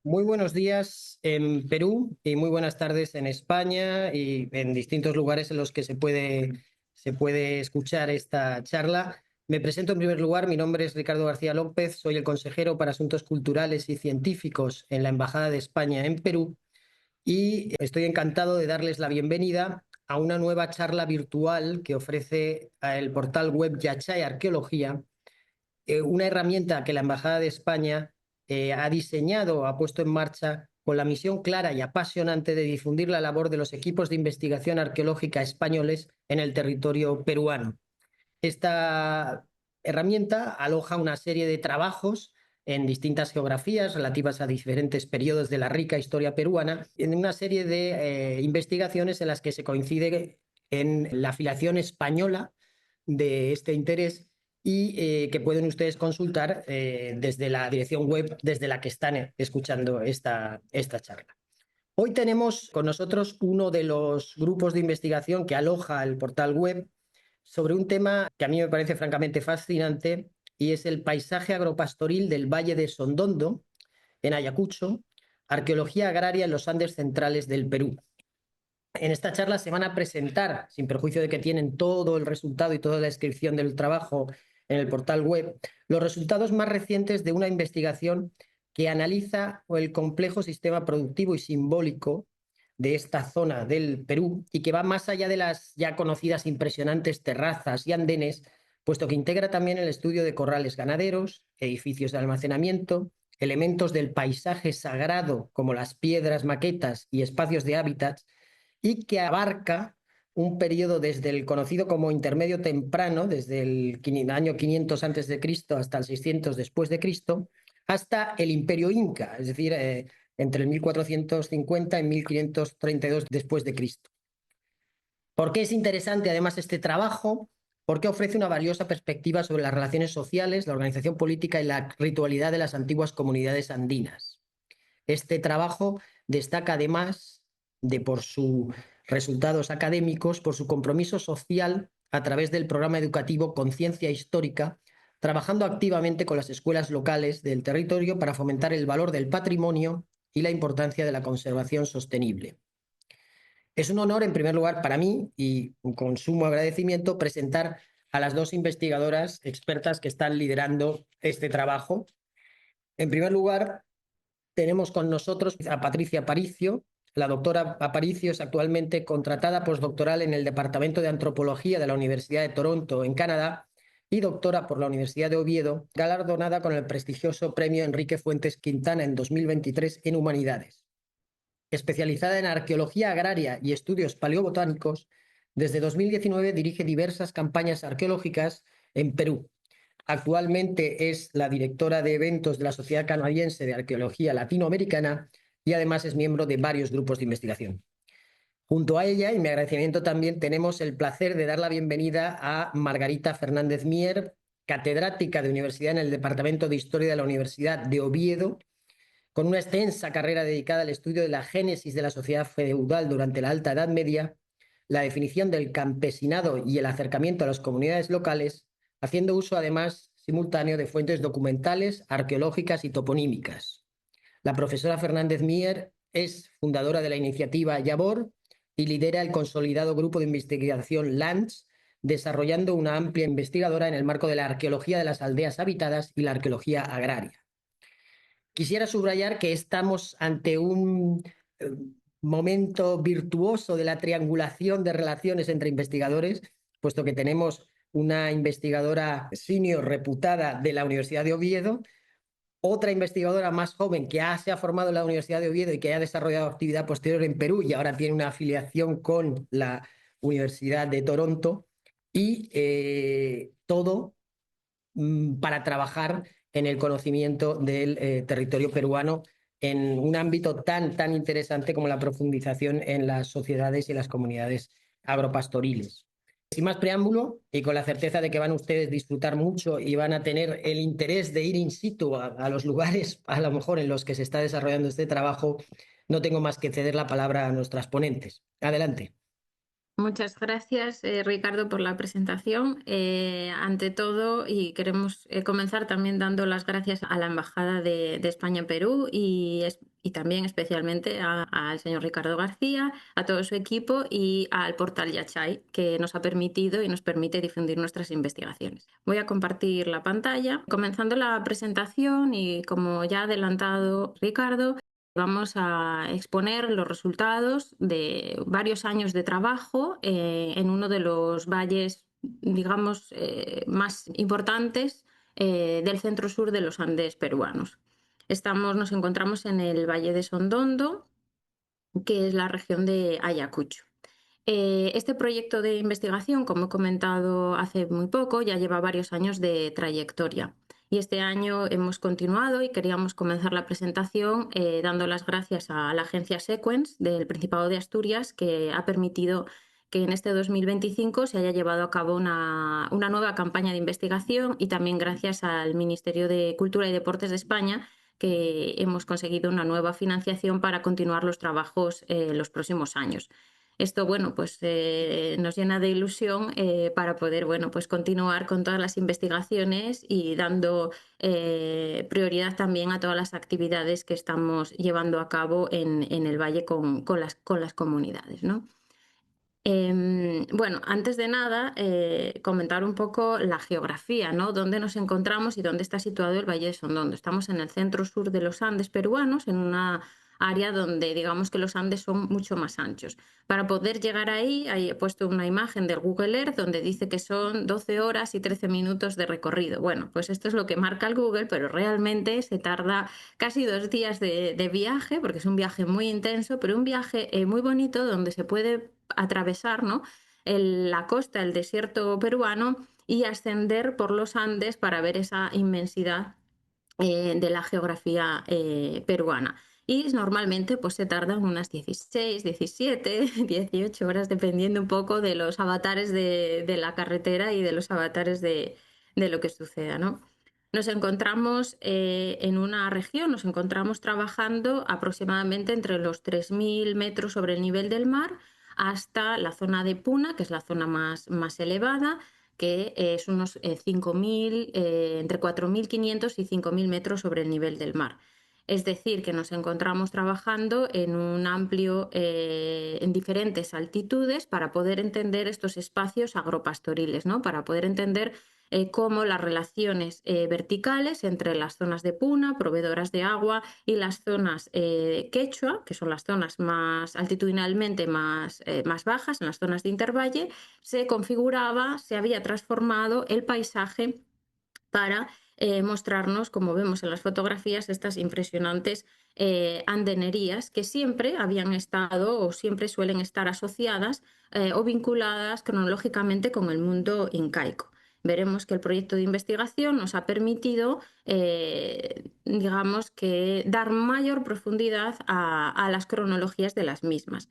Muy buenos días en Perú y muy buenas tardes en España y en distintos lugares en los que se puede escuchar esta charla. Me presento en primer lugar, mi nombre es Ricardo García López, soy el consejero para Asuntos Culturales y Científicos en la Embajada de España en Perú y estoy encantado de darles la bienvenida a una nueva charla virtual que ofrece el portal web Yachay Arqueología, una herramienta que la Embajada de España ha diseñado, ha puesto en marcha con la misión clara y apasionante de difundir la labor de los equipos de investigación arqueológica españoles en el territorio peruano. Esta herramienta aloja una serie de trabajos en distintas geografías relativas a diferentes periodos de la rica historia peruana, en una serie de investigaciones en las que se coincide en la afiliación española de este interés y que pueden ustedes consultar desde la dirección web desde la que están escuchando esta charla. Hoy tenemos con nosotros uno de los grupos de investigación que aloja el portal web sobre un tema que a mí me parece francamente fascinante y es el paisaje agropastoril del Valle de Sondondo, en Ayacucho, arqueología agraria en los Andes centrales del Perú. En esta charla se van a presentar, sin perjuicio de que tienen todo el resultado y toda la descripción del trabajo en el portal web, los resultados más recientes de una investigación que analiza el complejo sistema productivo y simbólico de esta zona del Perú y que va más allá de las ya conocidas impresionantes terrazas y andenes, puesto que integra también el estudio de corrales ganaderos, edificios de almacenamiento, elementos del paisaje sagrado como las piedras, maquetas y espacios de hábitats, y que abarca un periodo desde el conocido como intermedio temprano, desde el año 500 antes de Cristo hasta el 600 después de Cristo, hasta el Imperio Inca, es decir, entre el 1450 y 1532 después de Cristo. ¿Por qué es interesante además este trabajo? Porque ofrece una valiosa perspectiva sobre las relaciones sociales, la organización política y la ritualidad de las antiguas comunidades andinas. Este trabajo destaca además de por sus resultados académicos, por su compromiso social a través del programa educativo Conciencia Histórica, trabajando activamente con las escuelas locales del territorio para fomentar el valor del patrimonio y la importancia de la conservación sostenible. Es un honor, en primer lugar, para mí, y con sumo agradecimiento, presentar a las dos investigadoras expertas que están liderando este trabajo. En primer lugar, tenemos con nosotros a Patricia Aparicio. La doctora Aparicio es actualmente contratada postdoctoral en el Departamento de Antropología de la Universidad de Toronto, en Canadá, y doctora por la Universidad de Oviedo, galardonada con el prestigioso Premio Enrique Fuentes Quintana en 2023 en Humanidades. Especializada en arqueología agraria y estudios paleobotánicos, desde 2019 dirige diversas campañas arqueológicas en Perú. Actualmente es la directora de eventos de la Sociedad Canadiense de Arqueología Latinoamericana y además es miembro de varios grupos de investigación. Junto a ella, y mi agradecimiento también, tenemos el placer de dar la bienvenida a Margarita Fernández Mier, catedrática de universidad en el Departamento de Historia de la Universidad de Oviedo, con una extensa carrera dedicada al estudio de la génesis de la sociedad feudal durante la Alta Edad Media, la definición del campesinado y el acercamiento a las comunidades locales, haciendo uso además simultáneo de fuentes documentales, arqueológicas y toponímicas. La profesora Fernández Mier es fundadora de la iniciativa Yabor y lidera el consolidado grupo de investigación LANDS, desarrollando una amplia investigadora en el marco de la arqueología de las aldeas habitadas y la arqueología agraria. Quisiera subrayar que estamos ante un momento virtuoso de la triangulación de relaciones entre investigadores, puesto que tenemos una investigadora senior reputada de la Universidad de Oviedo, otra investigadora más joven que se ha formado en la Universidad de Oviedo y que ha desarrollado actividad posterior en Perú y ahora tiene una afiliación con la Universidad de Toronto, y todo para trabajar en el conocimiento del territorio peruano en un ámbito tan interesante como la profundización en las sociedades y las comunidades agropastoriles. Sin más preámbulo, y con la certeza de que van ustedes a disfrutar mucho y van a tener el interés de ir in situ a los lugares a lo mejor en los que se está desarrollando este trabajo, no tengo más que ceder la palabra a nuestras ponentes. Adelante. Muchas gracias, Ricardo, por la presentación. Ante todo, y queremos comenzar también dando las gracias a la Embajada de España en Perú y también especialmente al señor Ricardo García, a todo su equipo y al portal Yachai, que nos ha permitido y nos permite difundir nuestras investigaciones. Voy a compartir la pantalla. Comenzando la presentación y como ya ha adelantado Ricardo, vamos a exponer los resultados de varios años de trabajo en uno de los valles, digamos, más importantes del centro sur de los Andes peruanos. Nos encontramos en el Valle de Sondondo, que es la región de Ayacucho. Este proyecto de investigación, como he comentado hace muy poco, ya lleva varios años de trayectoria. Y este año hemos continuado y queríamos comenzar la presentación dando las gracias a la agencia Sequence del Principado de Asturias, que ha permitido que en este 2025 se haya llevado a cabo una nueva campaña de investigación, y también gracias al Ministerio de Cultura y Deportes de España, que hemos conseguido una nueva financiación para continuar los trabajos los próximos años. Esto, bueno, pues nos llena de ilusión para poder, bueno, pues continuar con todas las investigaciones y dando prioridad también a todas las actividades que estamos llevando a cabo en el valle con las comunidades, ¿no? Bueno, antes de nada, comentar un poco la geografía, ¿no? Dónde nos encontramos y dónde está situado el Valle de Sondondo. Estamos en el centro sur de los Andes peruanos, en una área donde digamos que los Andes son mucho más anchos. Para poder llegar ahí he puesto una imagen del Google Earth donde dice que son 12 horas y 13 minutos de recorrido. Bueno, pues esto es lo que marca el Google, pero realmente se tarda casi 2 días de viaje, porque es un viaje muy intenso, pero un viaje muy bonito donde se puede atravesar, ¿no?, la costa, el desierto peruano, y ascender por los Andes para ver esa inmensidad de la geografía peruana. Y normalmente pues, se tardan unas 16, 17, 18 horas, dependiendo un poco de los avatares de la carretera y de los avatares de lo que suceda, ¿no? Nos encontramos en una región, nos encontramos trabajando aproximadamente entre los 3.000 metros sobre el nivel del mar hasta la zona de Puna, que es la zona más elevada, que es unos 5.000, entre 4.500 y 5.000 metros sobre el nivel del mar. Es decir, que nos encontramos trabajando en un amplio, en diferentes altitudes para poder entender estos espacios agropastoriles, ¿no? Para poder entender cómo las relaciones verticales entre las zonas de Puna, proveedoras de agua, y las zonas quechua, que son las zonas más altitudinalmente más bajas, en las zonas de intervalle, se configuraba, se había transformado el paisaje para mostrarnos, como vemos en las fotografías, estas impresionantes andenerías que siempre habían estado o siempre suelen estar asociadas o vinculadas cronológicamente con el mundo incaico. Veremos que el proyecto de investigación nos ha permitido, digamos, que dar mayor profundidad a las cronologías de las mismas.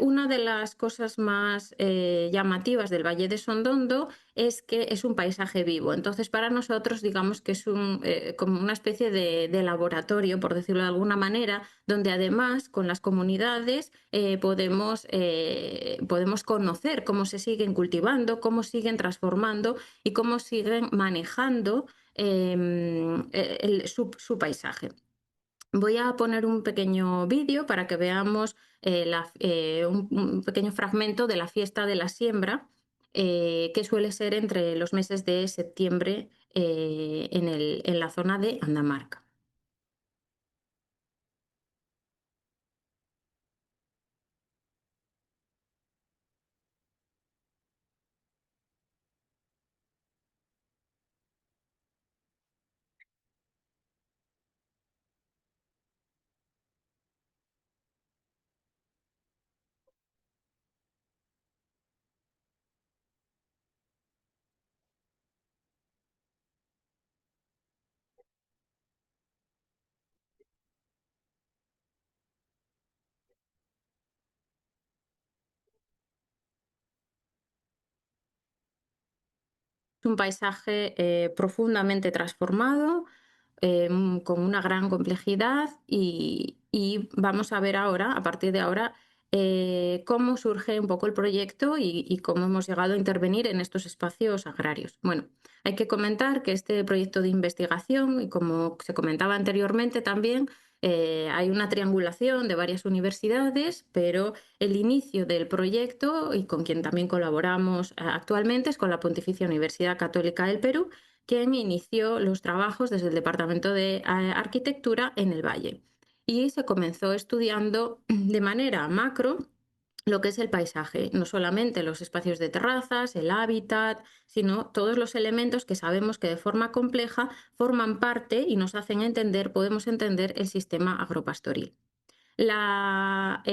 Una de las cosas más llamativas del Valle de Sondondo es que es un paisaje vivo. Entonces, para nosotros, digamos que es como una especie de laboratorio, por decirlo de alguna manera, donde además con las comunidades podemos conocer cómo se siguen cultivando, cómo siguen transformando y cómo siguen manejando su paisaje. Voy a poner un pequeño vídeo para que veamos un pequeño fragmento de la fiesta de la siembra, que suele ser entre los meses de septiembre en la zona de Andamarca. Es un paisaje profundamente transformado, con una gran complejidad, y vamos a ver ahora, a partir de ahora, cómo surge un poco el proyecto y cómo hemos llegado a intervenir en estos espacios agrarios. Bueno, hay que comentar que este proyecto de investigación, y como se comentaba anteriormente también, hay una triangulación de varias universidades, pero el inicio del proyecto, y con quien también colaboramos actualmente, es con la Pontificia Universidad Católica del Perú, quien inició los trabajos desde el Departamento de Arquitectura en el Valle. Y se comenzó estudiando de manera macro lo que es el paisaje, no solamente los espacios de terrazas, el hábitat, sino todos los elementos que sabemos que de forma compleja forman parte y nos hacen entender, podemos entender el sistema agropastoril. La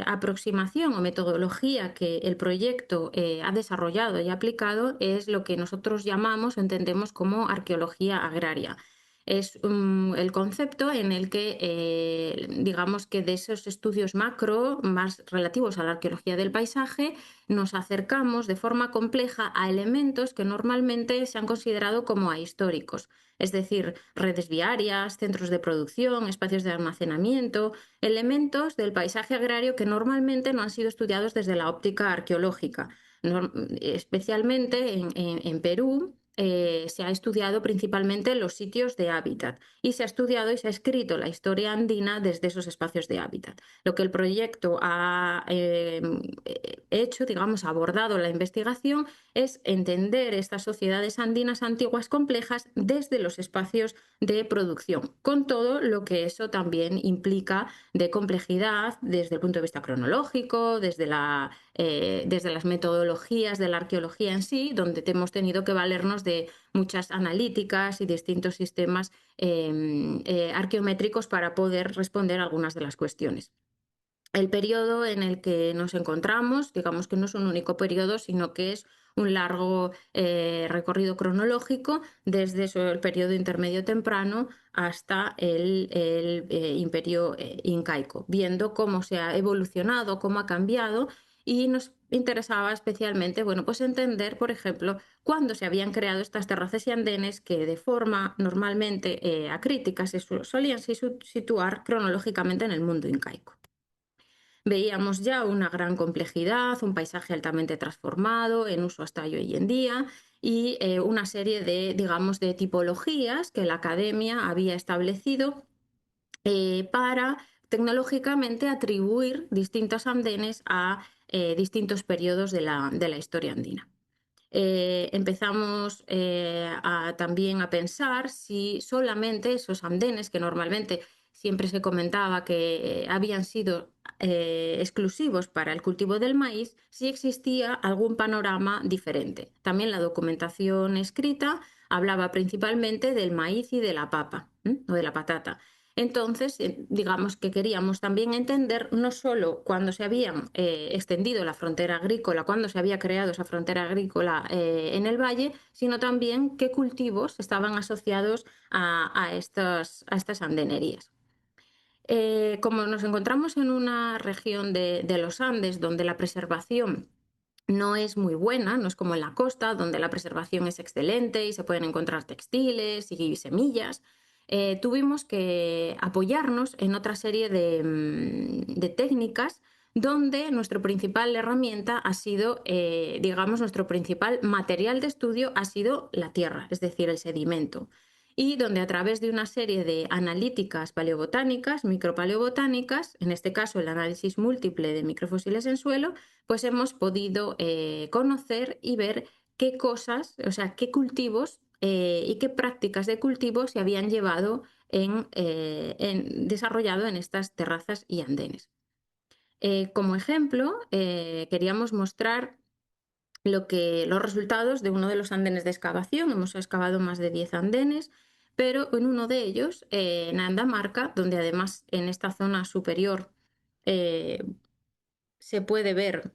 aproximación o metodología que el proyecto ha desarrollado y aplicado es lo que nosotros llamamos o entendemos como arqueología agraria. Es el concepto en el que, digamos que de esos estudios macro más relativos a la arqueología del paisaje, nos acercamos de forma compleja a elementos que normalmente se han considerado como ahistóricos, es decir, redes viarias, centros de producción, espacios de almacenamiento, elementos del paisaje agrario que normalmente no han sido estudiados desde la óptica arqueológica. Especialmente en Perú, se ha estudiado principalmente los sitios de hábitat y se ha estudiado y se ha escrito la historia andina desde esos espacios de hábitat. Lo que el proyecto ha hecho, digamos, ha abordado la investigación, es entender estas sociedades andinas antiguas complejas desde los espacios de producción, con todo lo que eso también implica de complejidad desde el punto de vista cronológico, desde las metodologías de la arqueología en sí, donde hemos tenido que valernos de muchas analíticas y distintos sistemas arqueométricos para poder responder a algunas de las cuestiones. El periodo en el que nos encontramos, digamos que no es un único periodo, sino que es un largo recorrido cronológico desde el periodo intermedio temprano hasta el imperio incaico, viendo cómo se ha evolucionado, cómo ha cambiado, y nos interesaba especialmente, bueno, pues entender, por ejemplo, cuándo se habían creado estas terrazas y andenes que de forma normalmente acrítica se solían situar cronológicamente en el mundo incaico. Veíamos ya una gran complejidad, un paisaje altamente transformado, en uso hasta hoy en día, y una serie de, digamos, de tipologías que la academia había establecido para tecnológicamente atribuir distintos andenes a distintos periodos de la historia andina. Empezamos también a pensar si solamente esos andenes que normalmente siempre se comentaba que habían sido exclusivos para el cultivo del maíz, si existía algún panorama diferente. También la documentación escrita hablaba principalmente del maíz y de la papa, o de la patata. Entonces, digamos que queríamos también entender no solo cuándo se había extendido la frontera agrícola, cuándo se había creado esa frontera agrícola en el valle, sino también qué cultivos estaban asociados a estas andenerías. Como nos encontramos en una región de los Andes donde la preservación no es muy buena, no es como en la costa, donde la preservación es excelente y se pueden encontrar textiles y semillas, tuvimos que apoyarnos en otra serie de técnicas donde nuestra principal herramienta ha sido, digamos, nuestro principal material de estudio ha sido la tierra, es decir, el sedimento, y donde a través de una serie de analíticas paleobotánicas, micropaleobotánicas, en este caso el análisis múltiple de microfósiles en suelo, pues hemos podido conocer y ver qué cosas, o sea, qué cultivos y qué prácticas de cultivo se habían llevado desarrollado en estas terrazas y andenes. Como ejemplo, queríamos mostrar los resultados de uno de los andenes de excavación. Hemos excavado más de 10 andenes, pero en uno de ellos, en Andamarca, donde además en esta zona superior eh, se puede ver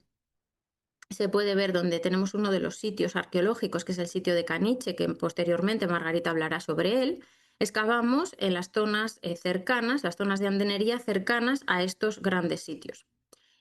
donde tenemos uno de los sitios arqueológicos, que es el sitio de Caniche, que posteriormente Margarita hablará sobre él. Excavamos en las zonas cercanas, las zonas de andenería cercanas a estos grandes sitios.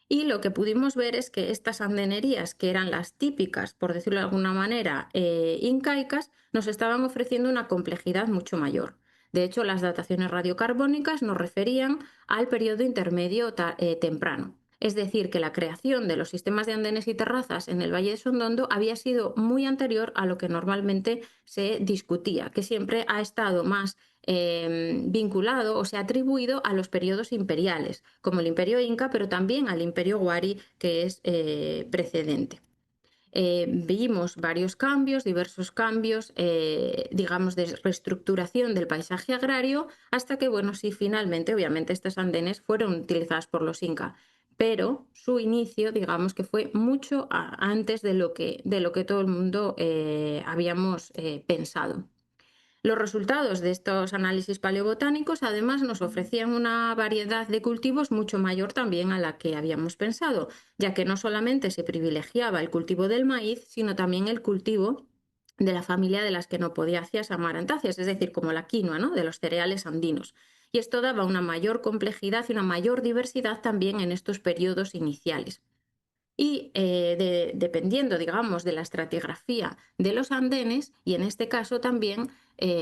Y lo que pudimos ver es que estas andenerías, que eran las típicas, por decirlo de alguna manera, incaicas, nos estaban ofreciendo una complejidad mucho mayor. De hecho, las dataciones radiocarbónicas nos referían al periodo intermedio temprano. Es decir, que la creación de los sistemas de andenes y terrazas en el Valle de Sondondo había sido muy anterior a lo que normalmente se discutía, que siempre ha estado más vinculado o se ha atribuido a los periodos imperiales, como el Imperio Inca, pero también al Imperio Wari, que es precedente. Vimos varios cambios, diversos cambios, digamos, de reestructuración del paisaje agrario, hasta que, bueno, sí, finalmente, obviamente, estos andenes fueron utilizados por los incas, pero su inicio, digamos, que fue mucho antes de lo que todo el mundo habíamos pensado. Los resultados de estos análisis paleobotánicos además nos ofrecían una variedad de cultivos mucho mayor también a la que habíamos pensado, ya que no solamente se privilegiaba el cultivo del maíz, sino también el cultivo de la familia de las quenopodiáceas amarantáceas, es decir, como la quinoa, ¿no?, de los cereales andinos. Y esto daba una mayor complejidad y una mayor diversidad también en estos periodos iniciales. Y dependiendo, digamos, de la estratigrafía de los andenes, y en este caso también,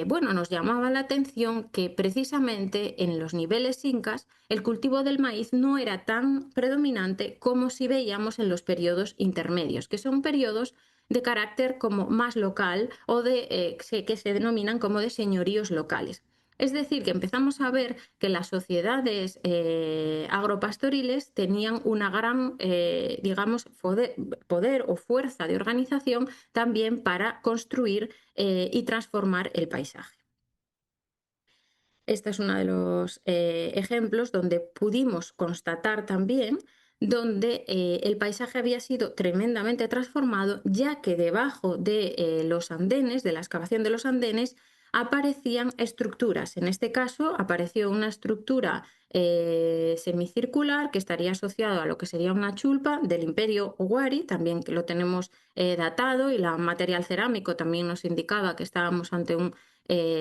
bueno, nos llamaba la atención que precisamente en los niveles incas el cultivo del maíz no era tan predominante como si veíamos en los periodos intermedios, que son periodos de carácter como más local o que se denominan como de señoríos locales. Es decir, que empezamos a ver que las sociedades agropastoriles tenían una gran, digamos, poder o fuerza de organización también para construir y transformar el paisaje. Este es uno de los ejemplos donde pudimos constatar también donde el paisaje había sido tremendamente transformado, ya que debajo de los andenes, de la excavación de los andenes, aparecían estructuras. En este caso apareció una estructura semicircular que estaría asociado a lo que sería una chulpa del Imperio Wari, también que lo tenemos datado, y el material cerámico también nos indicaba que estábamos ante un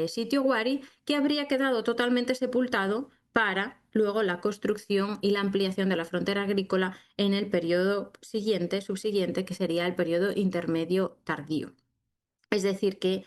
sitio Wari, que habría quedado totalmente sepultado para luego la construcción y la ampliación de la frontera agrícola en el periodo subsiguiente, que sería el periodo intermedio tardío. Es decir, que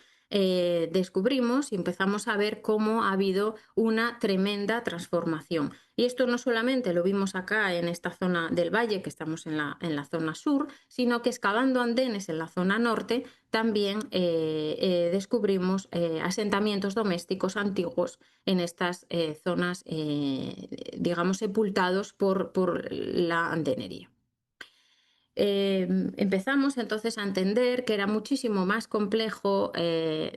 descubrimos y empezamos a ver cómo ha habido una tremenda transformación. Y esto no solamente lo vimos acá en esta zona del valle, que estamos en la zona sur, sino que excavando andenes en la zona norte también descubrimos asentamientos domésticos antiguos en estas zonas, digamos, sepultados por la andenería. Empezamos entonces a entender que era muchísimo más complejo,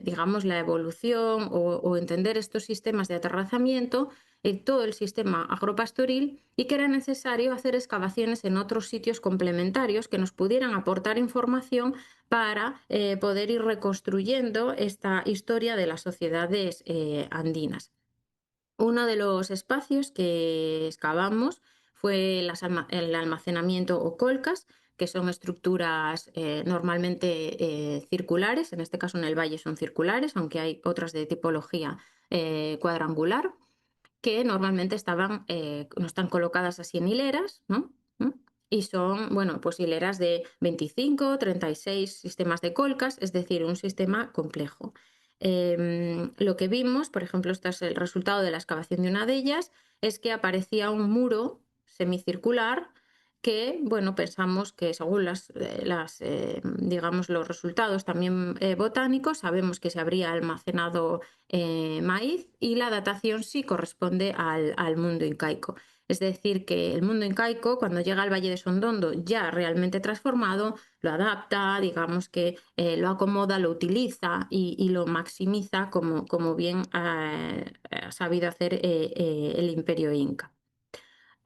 digamos, la evolución o entender estos sistemas de aterrazamiento, todo el sistema agropastoril, y que era necesario hacer excavaciones en otros sitios complementarios que nos pudieran aportar información para poder ir reconstruyendo esta historia de las sociedades andinas. Uno de los espacios que excavamos fue el almacenamiento o colcas, que son estructuras normalmente circulares, en este caso en el valle son circulares, aunque hay otras de tipología cuadrangular, que normalmente no están colocadas así en hileras, ¿no? Y son, bueno, pues hileras de 25, 36 sistemas de colcas, es decir, un sistema complejo. Lo que vimos, por ejemplo, este es el resultado de la excavación de una de ellas, es que aparecía un muro semicircular que, bueno, pensamos que según digamos, los resultados también botánicos, sabemos que se habría almacenado maíz, y la datación sí corresponde al mundo incaico. Es decir, que el mundo incaico, cuando llega al Valle de Sondondo ya realmente transformado, lo adapta, digamos que lo acomoda, lo utiliza y lo maximiza como bien ha sabido hacer el Imperio Inca.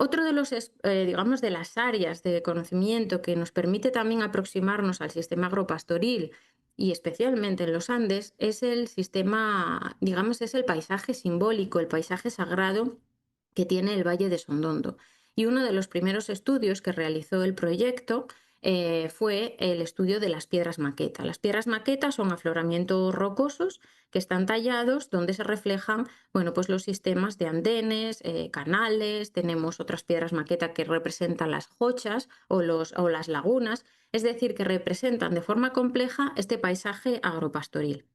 Otro de digamos, de las áreas de conocimiento que nos permite también aproximarnos al sistema agropastoril, y especialmente en los Andes, es el sistema, digamos, es el paisaje simbólico, el paisaje sagrado que tiene el Valle de Sondondo. Y uno de los primeros estudios que realizó el proyecto fue el estudio de las piedras maqueta. Las piedras maqueta son afloramientos rocosos que están tallados, donde se reflejan, bueno, pues los sistemas de andenes, canales. Tenemos otras piedras maqueta que representan las jochas o las lagunas, es decir, que representan de forma compleja este paisaje agropastoril.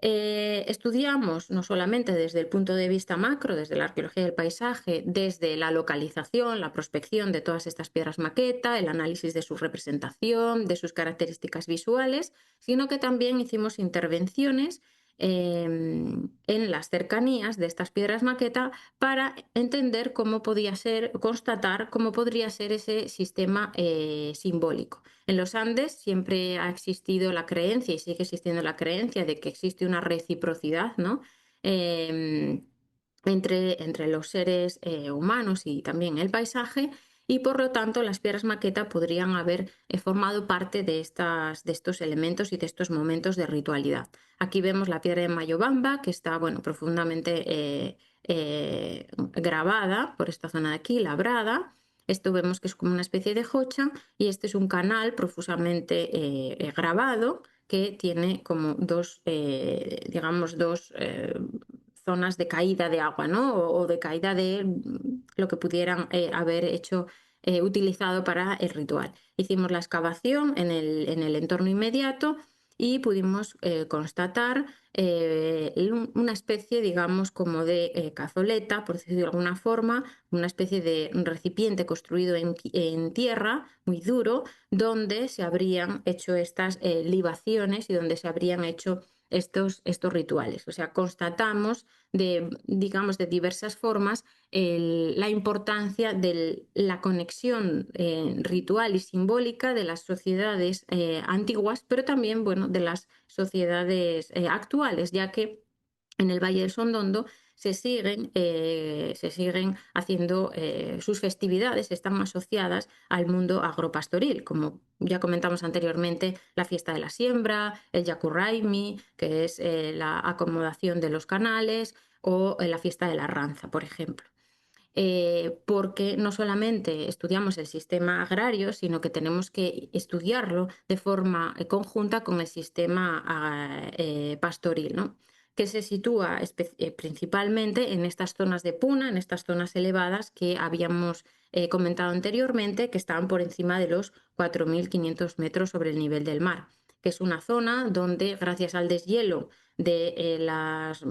Estudiamos no solamente desde el punto de vista macro, desde la arqueología del paisaje, desde la localización, la prospección de todas estas piedras maqueta, el análisis de su representación, de sus características visuales, sino que también hicimos intervenciones en las cercanías de estas piedras maqueta para entender cómo podía ser, constatar cómo podría ser ese sistema simbólico. En los Andes siempre ha existido la creencia y sigue existiendo la creencia de que existe una reciprocidad, ¿no? Em, entre los seres humanos y también el paisaje, y por lo tanto las piedras maqueta podrían haber formado parte de estos elementos y de estos momentos de ritualidad. Aquí vemos la piedra de Mayobamba, que está bueno, profundamente grabada por esta zona de aquí, labrada. Esto vemos que es como una especie de jocha y este es un canal profusamente grabado que tiene como dos, digamos, dos zonas de caída de agua, ¿no? O de caída de lo que pudieran haber hecho, utilizado para el ritual. Hicimos la excavación en el entorno inmediato y pudimos constatar una especie, digamos, como de cazoleta, por decirlo de alguna forma, una especie de recipiente construido en tierra, muy duro, donde se habrían hecho estas libaciones y donde se habrían hecho estos rituales. O sea, constatamos digamos, de diversas formas la importancia de la conexión ritual y simbólica de las sociedades antiguas, pero también, bueno, de las sociedades actuales, ya que en el Valle del Sondondo se siguen haciendo sus festividades, están asociadas al mundo agropastoril, como ya comentamos anteriormente, la fiesta de la siembra, el Yakurraimi, que es la acomodación de los canales, o la fiesta de la Ranza, por ejemplo. Porque no solamente estudiamos el sistema agrario, sino que tenemos que estudiarlo de forma conjunta con el sistema pastoril, ¿no? Que se sitúa principalmente en estas zonas de puna, en estas zonas elevadas que habíamos comentado anteriormente, que estaban por encima de los 4.500 metros sobre el nivel del mar, que es una zona donde, gracias al deshielo de las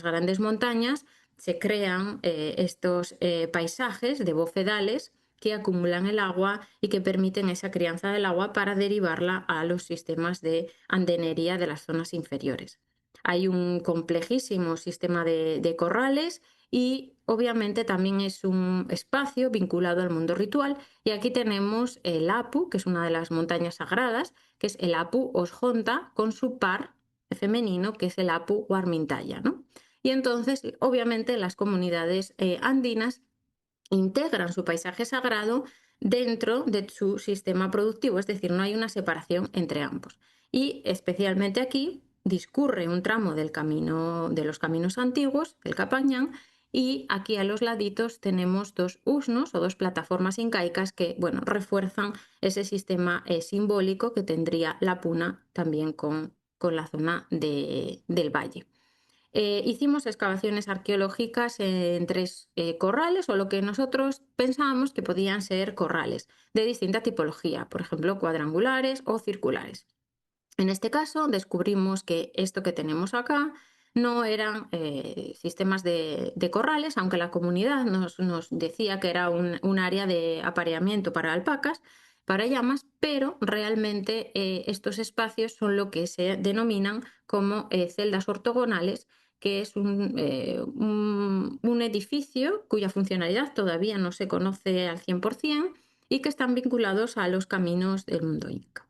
grandes montañas, se crean estos paisajes de bofedales que acumulan el agua y que permiten esa crianza del agua para derivarla a los sistemas de andenería de las zonas inferiores. Hay un complejísimo sistema de corrales y obviamente también es un espacio vinculado al mundo ritual, y aquí tenemos el Apu, que es una de las montañas sagradas, que es el Apu Osjonta con su par femenino, que es el Apu Huarmintaya, ¿no? Y entonces, obviamente, las comunidades andinas integran su paisaje sagrado dentro de su sistema productivo, es decir, no hay una separación entre ambos. Y especialmente aquí discurre un tramo del camino, de los caminos antiguos, del Capañán, y aquí a los laditos tenemos dos usnos o dos plataformas incaicas que, bueno, refuerzan ese sistema simbólico que tendría la puna también con la zona del valle. Hicimos excavaciones arqueológicas en tres corrales, o lo que nosotros pensábamos que podían ser corrales de distinta tipología, por ejemplo, cuadrangulares o circulares. En este caso, descubrimos que esto que tenemos acá no eran sistemas de corrales, aunque la comunidad nos decía que era un área de apareamiento para alpacas, para llamas, pero realmente estos espacios son lo que se denominan como celdas ortogonales, que es un edificio cuya funcionalidad todavía no se conoce al 100% y que están vinculados a los caminos del mundo inca.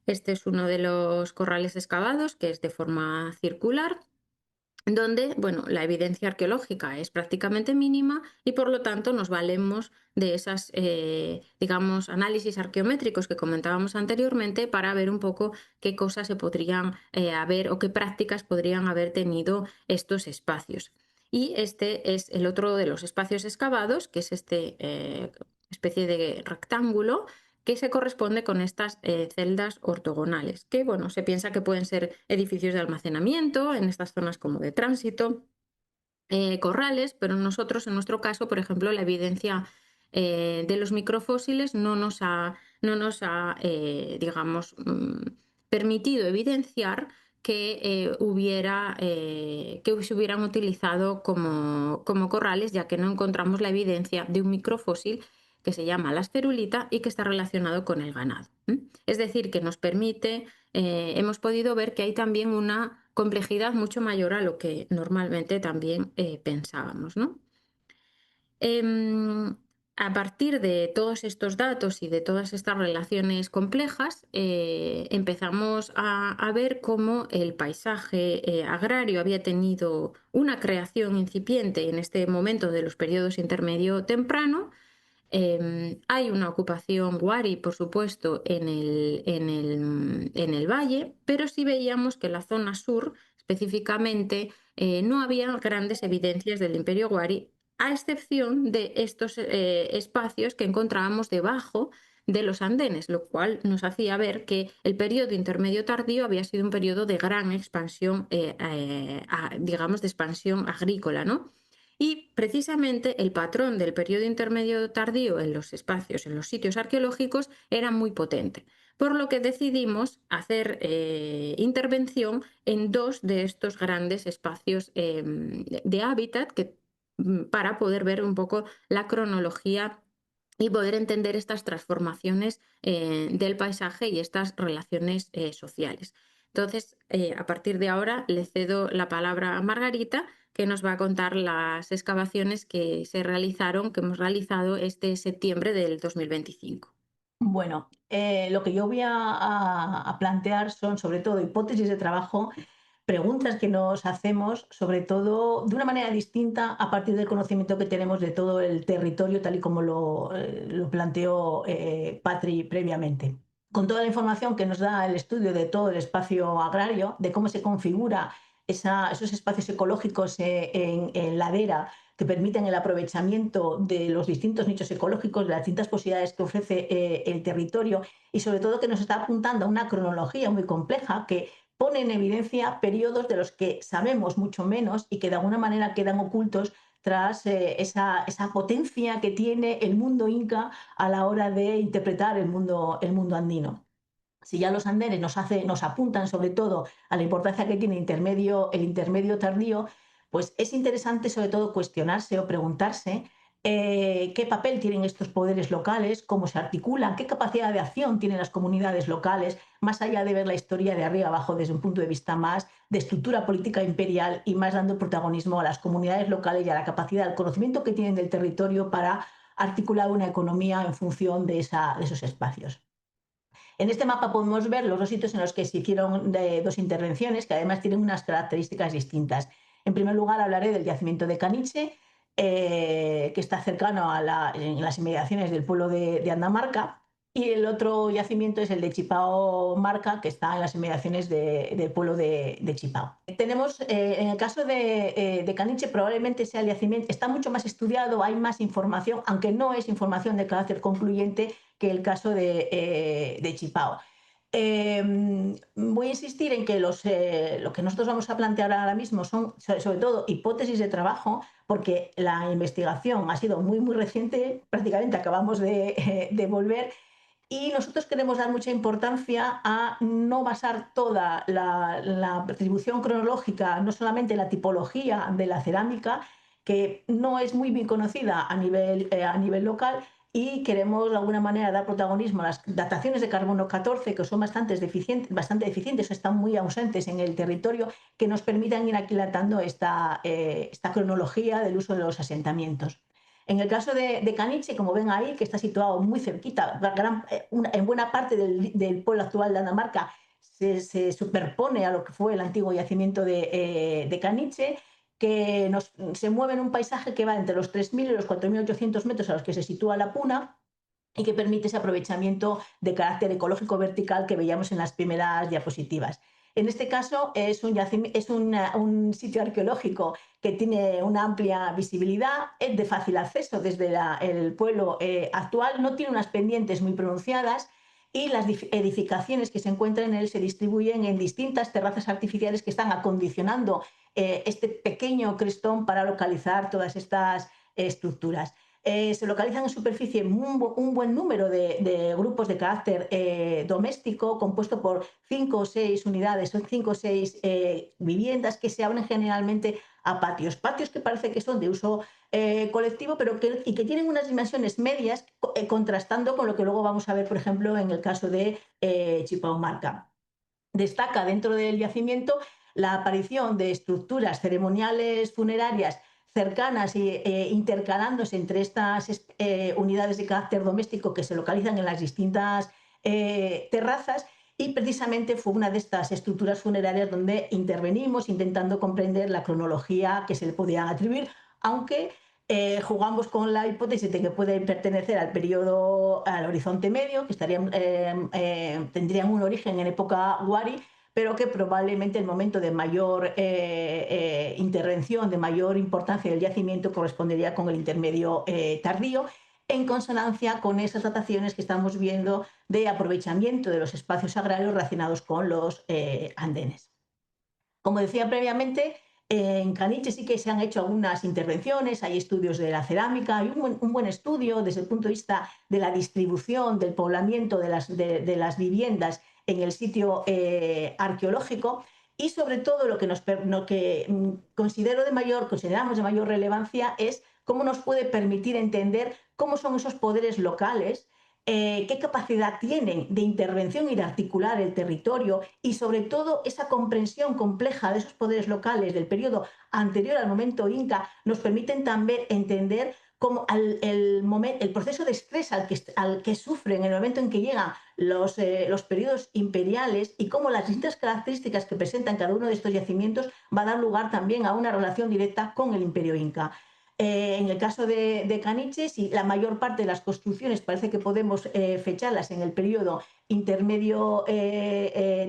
Este es uno de los corrales excavados, que es de forma circular, donde, bueno, la evidencia arqueológica es prácticamente mínima y por lo tanto nos valemos de esas, digamos, análisis arqueométricos que comentábamos anteriormente para ver un poco qué cosas se podrían haber o qué prácticas podrían haber tenido estos espacios. Y este es el otro de los espacios excavados, que es este especie de rectángulo que se corresponde con estas celdas ortogonales, que bueno, se piensa que pueden ser edificios de almacenamiento en estas zonas como de tránsito, corrales, pero nosotros, en nuestro caso, por ejemplo, la evidencia de los microfósiles no nos ha digamos, permitido evidenciar que se hubieran utilizado como corrales, ya que no encontramos la evidencia de un microfósil que se llama la esferulita y que está relacionado con el ganado. Es decir, que nos permite, hemos podido ver que hay también una complejidad mucho mayor a lo que normalmente también pensábamos, ¿no? A partir de todos estos datos y de todas estas relaciones complejas, empezamos a ver cómo el paisaje agrario había tenido una creación incipiente en este momento de los periodos intermedio temprano. Hay una ocupación wari, por supuesto, en el valle, pero sí veíamos que en la zona sur, específicamente, no había grandes evidencias del Imperio Wari, a excepción de estos espacios que encontrábamos debajo de los andenes, lo cual nos hacía ver que el periodo intermedio tardío había sido un periodo de gran expansión, digamos, de expansión agrícola, ¿no? Y precisamente el patrón del periodo intermedio tardío en los espacios, en los sitios arqueológicos, era muy potente, por lo que decidimos hacer intervención en dos de estos grandes espacios de hábitat para poder ver un poco la cronología y poder entender estas transformaciones del paisaje y estas relaciones sociales. Entonces, a partir de ahora, le cedo la palabra a Margarita, que nos va a contar las excavaciones que hemos realizado este septiembre del 2025. Bueno, lo que yo voy a plantear son sobre todo hipótesis de trabajo, preguntas que nos hacemos sobre todo de una manera distinta a partir del conocimiento que tenemos de todo el territorio, tal y como lo planteó Patri previamente. Con toda la información que nos da el estudio de todo el espacio agrario, de cómo se configura esos espacios ecológicos en ladera que permiten el aprovechamiento de los distintos nichos ecológicos, de las distintas posibilidades que ofrece el territorio, y sobre todo que nos está apuntando a una cronología muy compleja que pone en evidencia periodos de los que sabemos mucho menos y que de alguna manera quedan ocultos tras esa potencia que tiene el mundo inca a la hora de interpretar el mundo andino. Si ya los andenes nos apuntan sobre todo a la importancia que tiene el intermedio tardío, pues es interesante sobre todo cuestionarse o preguntarse qué papel tienen estos poderes locales, cómo se articulan, qué capacidad de acción tienen las comunidades locales, más allá de ver la historia de arriba abajo desde un punto de vista más de estructura política imperial y más dando protagonismo a las comunidades locales y a la capacidad, al conocimiento que tienen del territorio para articular una economía en función de esos espacios. En este mapa podemos ver los dos sitios en los que se hicieron dos intervenciones, que además tienen unas características distintas. En primer lugar, hablaré del yacimiento de Caniche, que está cercano en las inmediaciones del pueblo de Andamarca, y el otro yacimiento es el de Chipao Marca, que está en las inmediaciones del pueblo de Chipao. Tenemos, en el caso de Caniche, probablemente sea el yacimiento, está mucho más estudiado, hay más información, aunque no es información de carácter concluyente que el caso de Chipao. Voy a insistir en que lo que nosotros vamos a plantear ahora mismo son sobre todo hipótesis de trabajo, porque la investigación ha sido muy, muy reciente, prácticamente acabamos de volver, y nosotros queremos dar mucha importancia a no basar toda la distribución cronológica, no solamente en la tipología de la cerámica, que no es muy bien conocida a nivel local, y queremos de alguna manera dar protagonismo a las dataciones de carbono 14, que son bastante deficientes o están muy ausentes en el territorio, que nos permitan ir aquilatando esta cronología del uso de los asentamientos. En el caso de Caniche, como ven ahí, que está situado muy cerquita, en buena parte del pueblo actual de Andamarca, se superpone a lo que fue el antiguo yacimiento de Caniche, que se mueve en un paisaje que va entre los 3.000 y los 4.800 metros a los que se sitúa la Puna, y que permite ese aprovechamiento de carácter ecológico vertical que veíamos en las primeras diapositivas. En este caso es un sitio arqueológico que tiene una amplia visibilidad, es de fácil acceso desde el pueblo actual, no tiene unas pendientes muy pronunciadas, y las edificaciones que se encuentran en él se distribuyen en distintas terrazas artificiales que están acondicionando este pequeño crestón para localizar todas estas estructuras. se localizan en superficie un buen número de grupos de carácter doméstico, compuesto por 5 o 6 unidades o 5 o 6 viviendas que se abren generalmente a patios. Patios que parece que son de uso colectivo, pero que tienen unas dimensiones medias, contrastando con lo que luego vamos a ver, por ejemplo, en el caso de Chipaumarca. Destaca dentro del yacimiento la aparición de estructuras ceremoniales funerarias cercanas e intercalándose entre estas unidades de carácter doméstico que se localizan en las distintas terrazas, y precisamente fue una de estas estructuras funerarias donde intervenimos intentando comprender la cronología que se le podía atribuir, aunque jugamos con la hipótesis de que puede pertenecer al periodo, al Horizonte Medio, que tendrían un origen en época Wari, pero que probablemente el momento de mayor intervención, de mayor importancia del yacimiento correspondería con el intermedio tardío, en consonancia con esas dataciones que estamos viendo de aprovechamiento de los espacios agrarios relacionados con los andenes. Como decía previamente, en Caniche sí que se han hecho algunas intervenciones, hay estudios de la cerámica, hay un buen estudio desde el punto de vista de la distribución, del poblamiento de las viviendas en el sitio arqueológico, y sobre todo lo que consideramos de mayor relevancia es cómo nos puede permitir entender cómo son esos poderes locales, qué capacidad tienen de intervención y de articular el territorio, y sobre todo esa comprensión compleja de esos poderes locales del periodo anterior al momento inca nos permiten también entender cómo el proceso de estrés al que sufren en el momento en que llegan los periodos imperiales, y cómo las distintas características que presentan cada uno de estos yacimientos va a dar lugar también a una relación directa con el imperio inca. En el caso de Caniche, sí, la mayor parte de las construcciones parece que podemos fecharlas en el periodo intermedio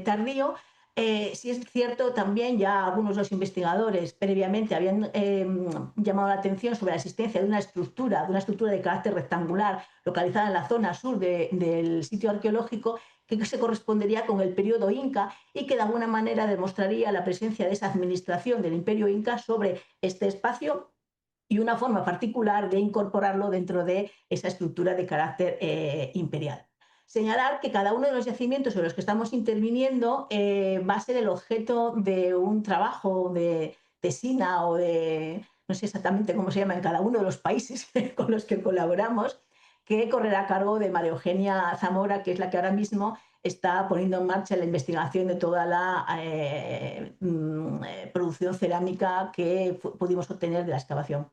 tardío. Sí es cierto también, ya algunos de los investigadores previamente habían llamado la atención sobre la existencia de una estructura de carácter rectangular localizada en la zona sur del sitio arqueológico, que se correspondería con el periodo inca y que de alguna manera demostraría la presencia de esa administración del imperio inca sobre este espacio, y una forma particular de incorporarlo dentro de esa estructura de carácter imperial. Señalar que cada uno de los yacimientos sobre los que estamos interviniendo va a ser el objeto de un trabajo de tesina o de, no sé exactamente cómo se llama en cada uno de los países con los que colaboramos, que correrá a cargo de María Eugenia Zamora, que es la que ahora mismo está poniendo en marcha la investigación de toda la producción cerámica que pudimos obtener de la excavación.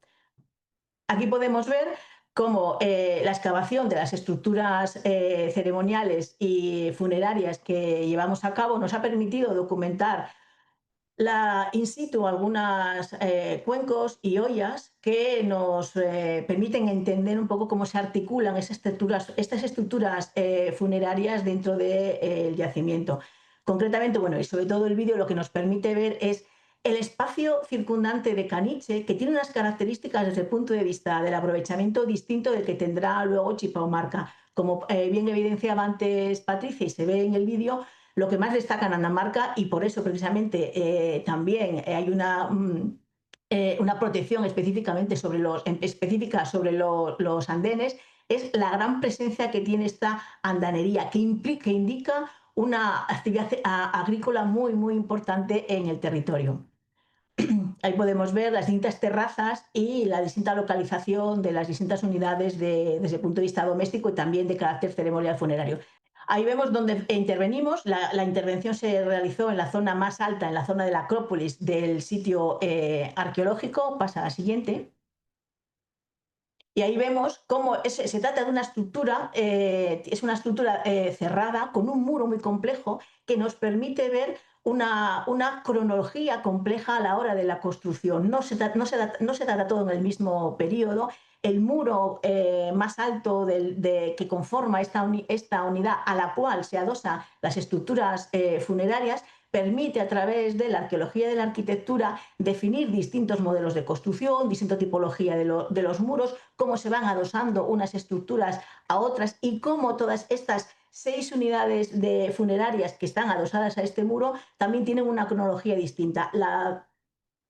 Aquí podemos ver cómo la excavación de las estructuras ceremoniales y funerarias que llevamos a cabo nos ha permitido documentar in situ algunos cuencos y ollas que nos permiten entender un poco cómo se articulan estas estructuras funerarias dentro del yacimiento. Concretamente, bueno, y sobre todo el vídeo lo que nos permite ver es el espacio circundante de Caniche, que tiene unas características desde el punto de vista del aprovechamiento distinto del que tendrá luego Chipaumarca. Como bien evidenciaba antes Patricia y se ve en el vídeo, lo que más destaca en Anamarca, y por eso precisamente también hay una protección específica sobre los andenes, es la gran presencia que tiene esta andanería, que indica una actividad agrícola muy, muy importante en el territorio. Ahí podemos ver las distintas terrazas y la distinta localización de las distintas unidades desde el punto de vista doméstico y también de carácter ceremonial funerario. Ahí vemos donde intervenimos. La intervención se realizó en la zona más alta, en la zona de la Acrópolis del sitio arqueológico. Pasa a la siguiente. Y ahí vemos cómo se trata de una estructura, es una estructura cerrada, con un muro muy complejo, que nos permite ver una cronología compleja a la hora de la construcción. No se trata todo en el mismo periodo. El muro más alto que conforma esta unidad, a la cual se adosan las estructuras funerarias, permite, a través de la arqueología de la arquitectura, definir distintos modelos de construcción, distinta tipología de los muros, cómo se van adosando unas estructuras a otras, y cómo todas estas 6 unidades funerarias que están adosadas a este muro también tienen una cronología distinta.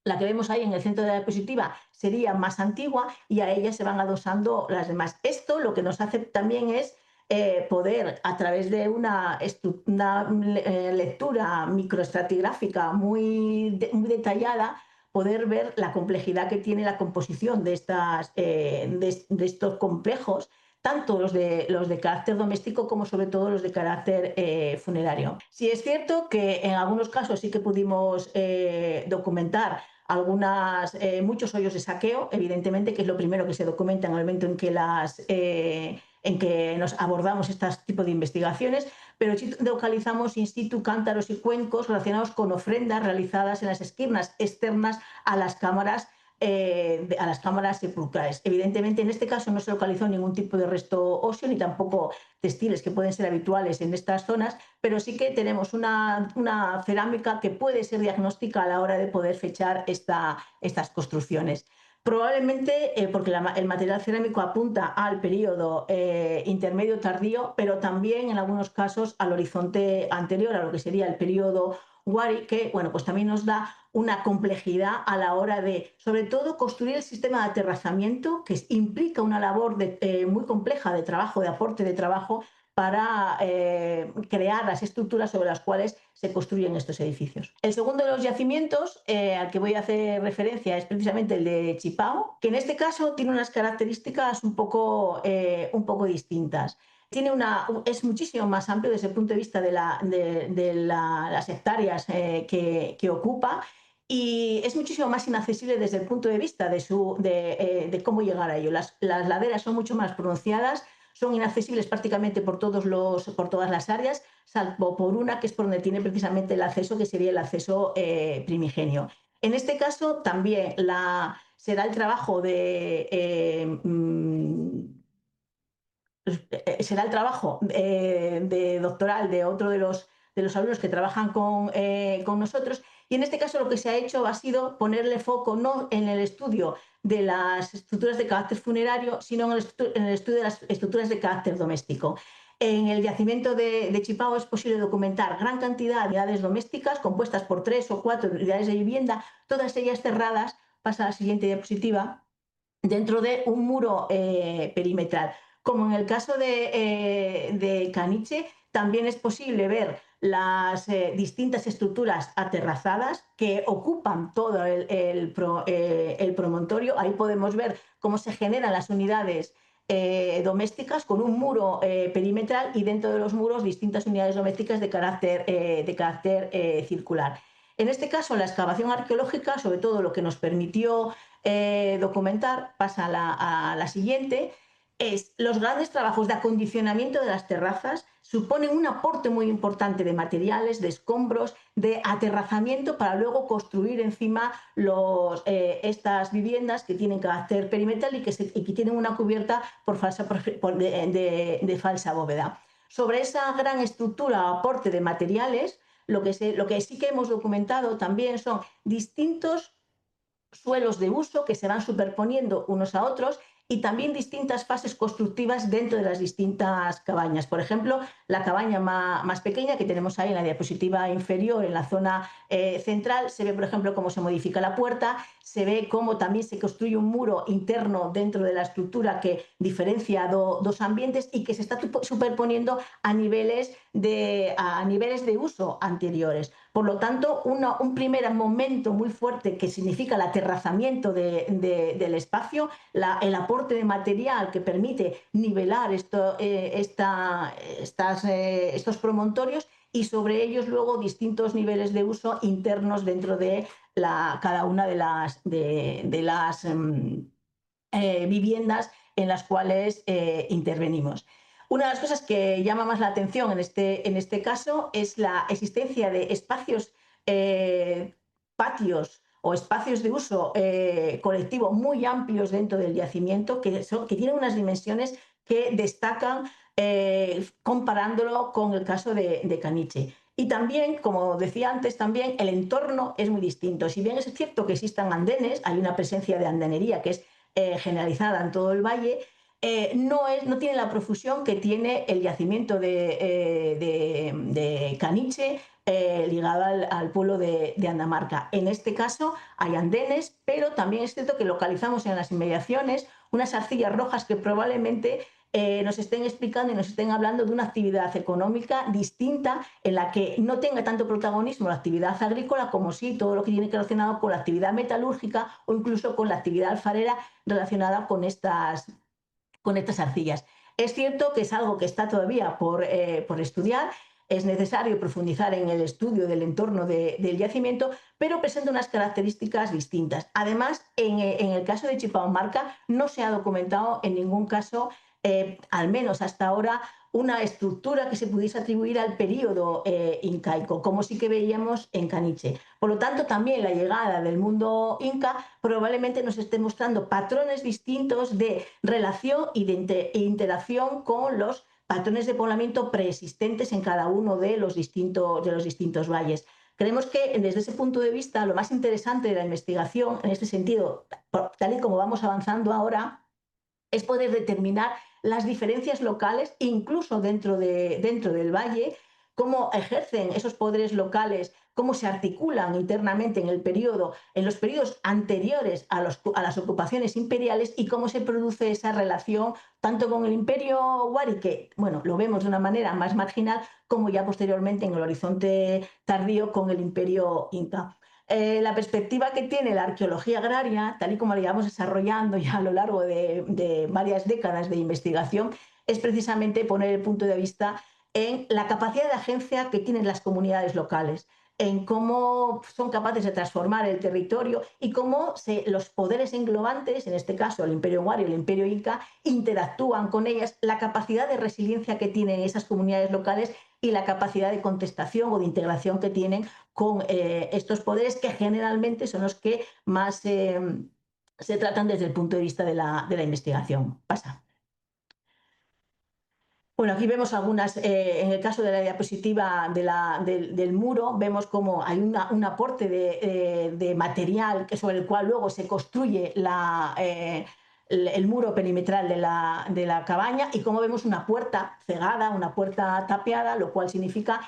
la que vemos ahí en el centro de la diapositiva sería más antigua y a ella se van adosando las demás. Esto lo que nos hace también es poder, a través de una lectura microestratigráfica muy detallada, poder ver la complejidad que tiene la composición de estos complejos, tanto los de carácter doméstico como sobre todo los de carácter funerario. Sí es cierto que en algunos casos sí que pudimos documentar muchos hoyos de saqueo, evidentemente, que es lo primero que se documenta en el momento en que nos abordamos este tipo de investigaciones, pero sí localizamos in situ cántaros y cuencos relacionados con ofrendas realizadas en las esquinas externas a las cámaras sepulcrales. Evidentemente, en este caso no se localizó ningún tipo de resto óseo ni tampoco textiles que pueden ser habituales en estas zonas, pero sí que tenemos una cerámica que puede ser diagnóstica a la hora de poder fechar estas construcciones. Probablemente porque el material cerámico apunta al periodo intermedio tardío, pero también en algunos casos al horizonte anterior, a lo que sería el periodo Wari, que bueno, pues también nos da una complejidad a la hora de, sobre todo, construir el sistema de aterrazamiento, que implica una labor muy compleja de trabajo, de aporte de trabajo, para crear las estructuras sobre las cuales se construyen estos edificios. El segundo de los yacimientos al que voy a hacer referencia es precisamente el de Chipao, que en este caso tiene unas características un poco distintas. Es muchísimo más amplio desde el punto de vista de las hectáreas que ocupa, y es muchísimo más inaccesible desde el punto de vista de cómo llegar a ello. Las laderas son mucho más pronunciadas, son inaccesibles prácticamente por todas las áreas, salvo por una que es por donde tiene precisamente el acceso, que sería el acceso primigenio. En este caso también será el trabajo de doctoral de otro de los alumnos que trabajan con nosotros, y en este caso lo que se ha hecho ha sido ponerle foco no en el estudio de las estructuras de carácter funerario, sino en el estudio de las estructuras de carácter doméstico. En el yacimiento de Chipao es posible documentar gran cantidad de unidades domésticas compuestas por 3 o 4 unidades de vivienda, todas ellas cerradas, pasa a la siguiente diapositiva, dentro de un muro perimetral. Como en el caso de Caniche, también es posible ver las distintas estructuras aterrazadas que ocupan todo el promontorio. Ahí podemos ver cómo se generan las unidades domésticas con un muro perimetral, y dentro de los muros distintas unidades domésticas de carácter circular. En este caso, la excavación arqueológica, sobre todo lo que nos permitió documentar, pasa a la siguiente, es los grandes trabajos de acondicionamiento de las terrazas suponen un aporte muy importante de materiales, de escombros, de aterrazamiento para luego construir encima estas viviendas que tienen carácter perimetral y que tienen una cubierta de falsa bóveda. Sobre esa gran estructura o aporte de materiales, lo que sí que hemos documentado también son distintos suelos de uso que se van superponiendo unos a otros, y también distintas fases constructivas dentro de las distintas cabañas. Por ejemplo, la cabaña más pequeña que tenemos ahí en la diapositiva inferior, en la zona central, se ve, por ejemplo, cómo se modifica la puerta, se ve cómo también se construye un muro interno dentro de la estructura que diferencia dos ambientes y que se está superponiendo a niveles de uso anteriores. Por lo tanto, un primer momento muy fuerte que significa el aterrazamiento del espacio, el aporte de material que permite nivelar estos promontorios, y sobre ellos luego distintos niveles de uso internos dentro de cada una de las viviendas en las cuales intervenimos. Una de las cosas que llama más la atención en este caso es la existencia de espacios, patios o espacios de uso colectivo muy amplios dentro del yacimiento, que tienen unas dimensiones que destacan comparándolo con el caso de Caniche. Y también, como decía antes, también el entorno es muy distinto. Si bien es cierto que existan andenes, hay una presencia de andenería que es generalizada en todo el valle, no tiene la profusión que tiene el yacimiento de Caniche, ligado al pueblo de Andamarca. En este caso hay andenes, pero también es cierto que localizamos en las inmediaciones unas arcillas rojas que probablemente nos estén explicando y nos estén hablando de una actividad económica distinta en la que no tenga tanto protagonismo la actividad agrícola como sí todo lo que tiene que relacionado con la actividad metalúrgica o incluso con la actividad alfarera relacionada con estas arcillas. Es cierto que es algo que está todavía por estudiar, es necesario profundizar en el estudio del entorno del yacimiento, pero presenta unas características distintas. Además, en el caso de Chipaumarca no se ha documentado en ningún caso, al menos hasta ahora, una estructura que se pudiese atribuir al periodo incaico, como sí que veíamos en Caniche. Por lo tanto, también la llegada del mundo inca probablemente nos esté mostrando patrones distintos de relación y de interacción con los patrones de poblamiento preexistentes en cada uno de los distintos valles. Creemos que desde ese punto de vista lo más interesante de la investigación en este sentido, tal y como vamos avanzando ahora, es poder determinar las diferencias locales, incluso dentro del valle, cómo ejercen esos poderes locales, cómo se articulan internamente en los periodos anteriores a las ocupaciones imperiales y cómo se produce esa relación tanto con el imperio Wari, que bueno, lo vemos de una manera más marginal, como ya posteriormente en el horizonte tardío con el imperio inca. La perspectiva que tiene la arqueología agraria, tal y como la llevamos desarrollando ya a lo largo de varias décadas de investigación, es precisamente poner el punto de vista en la capacidad de agencia que tienen las comunidades locales, en cómo son capaces de transformar el territorio y cómo los poderes englobantes, en este caso el imperio Wari y el imperio Inca, interactúan con ellas, la capacidad de resiliencia que tienen esas comunidades locales y la capacidad de contestación o de integración que tienen con estos poderes que generalmente son los que más se tratan desde el punto de vista de la investigación. Pasa. Bueno, aquí vemos algunas, en el caso de la diapositiva del muro, vemos cómo hay un aporte de material sobre el cual luego se construye el muro perimetral de la cabaña y cómo vemos una puerta cegada, una puerta tapiada, lo cual significa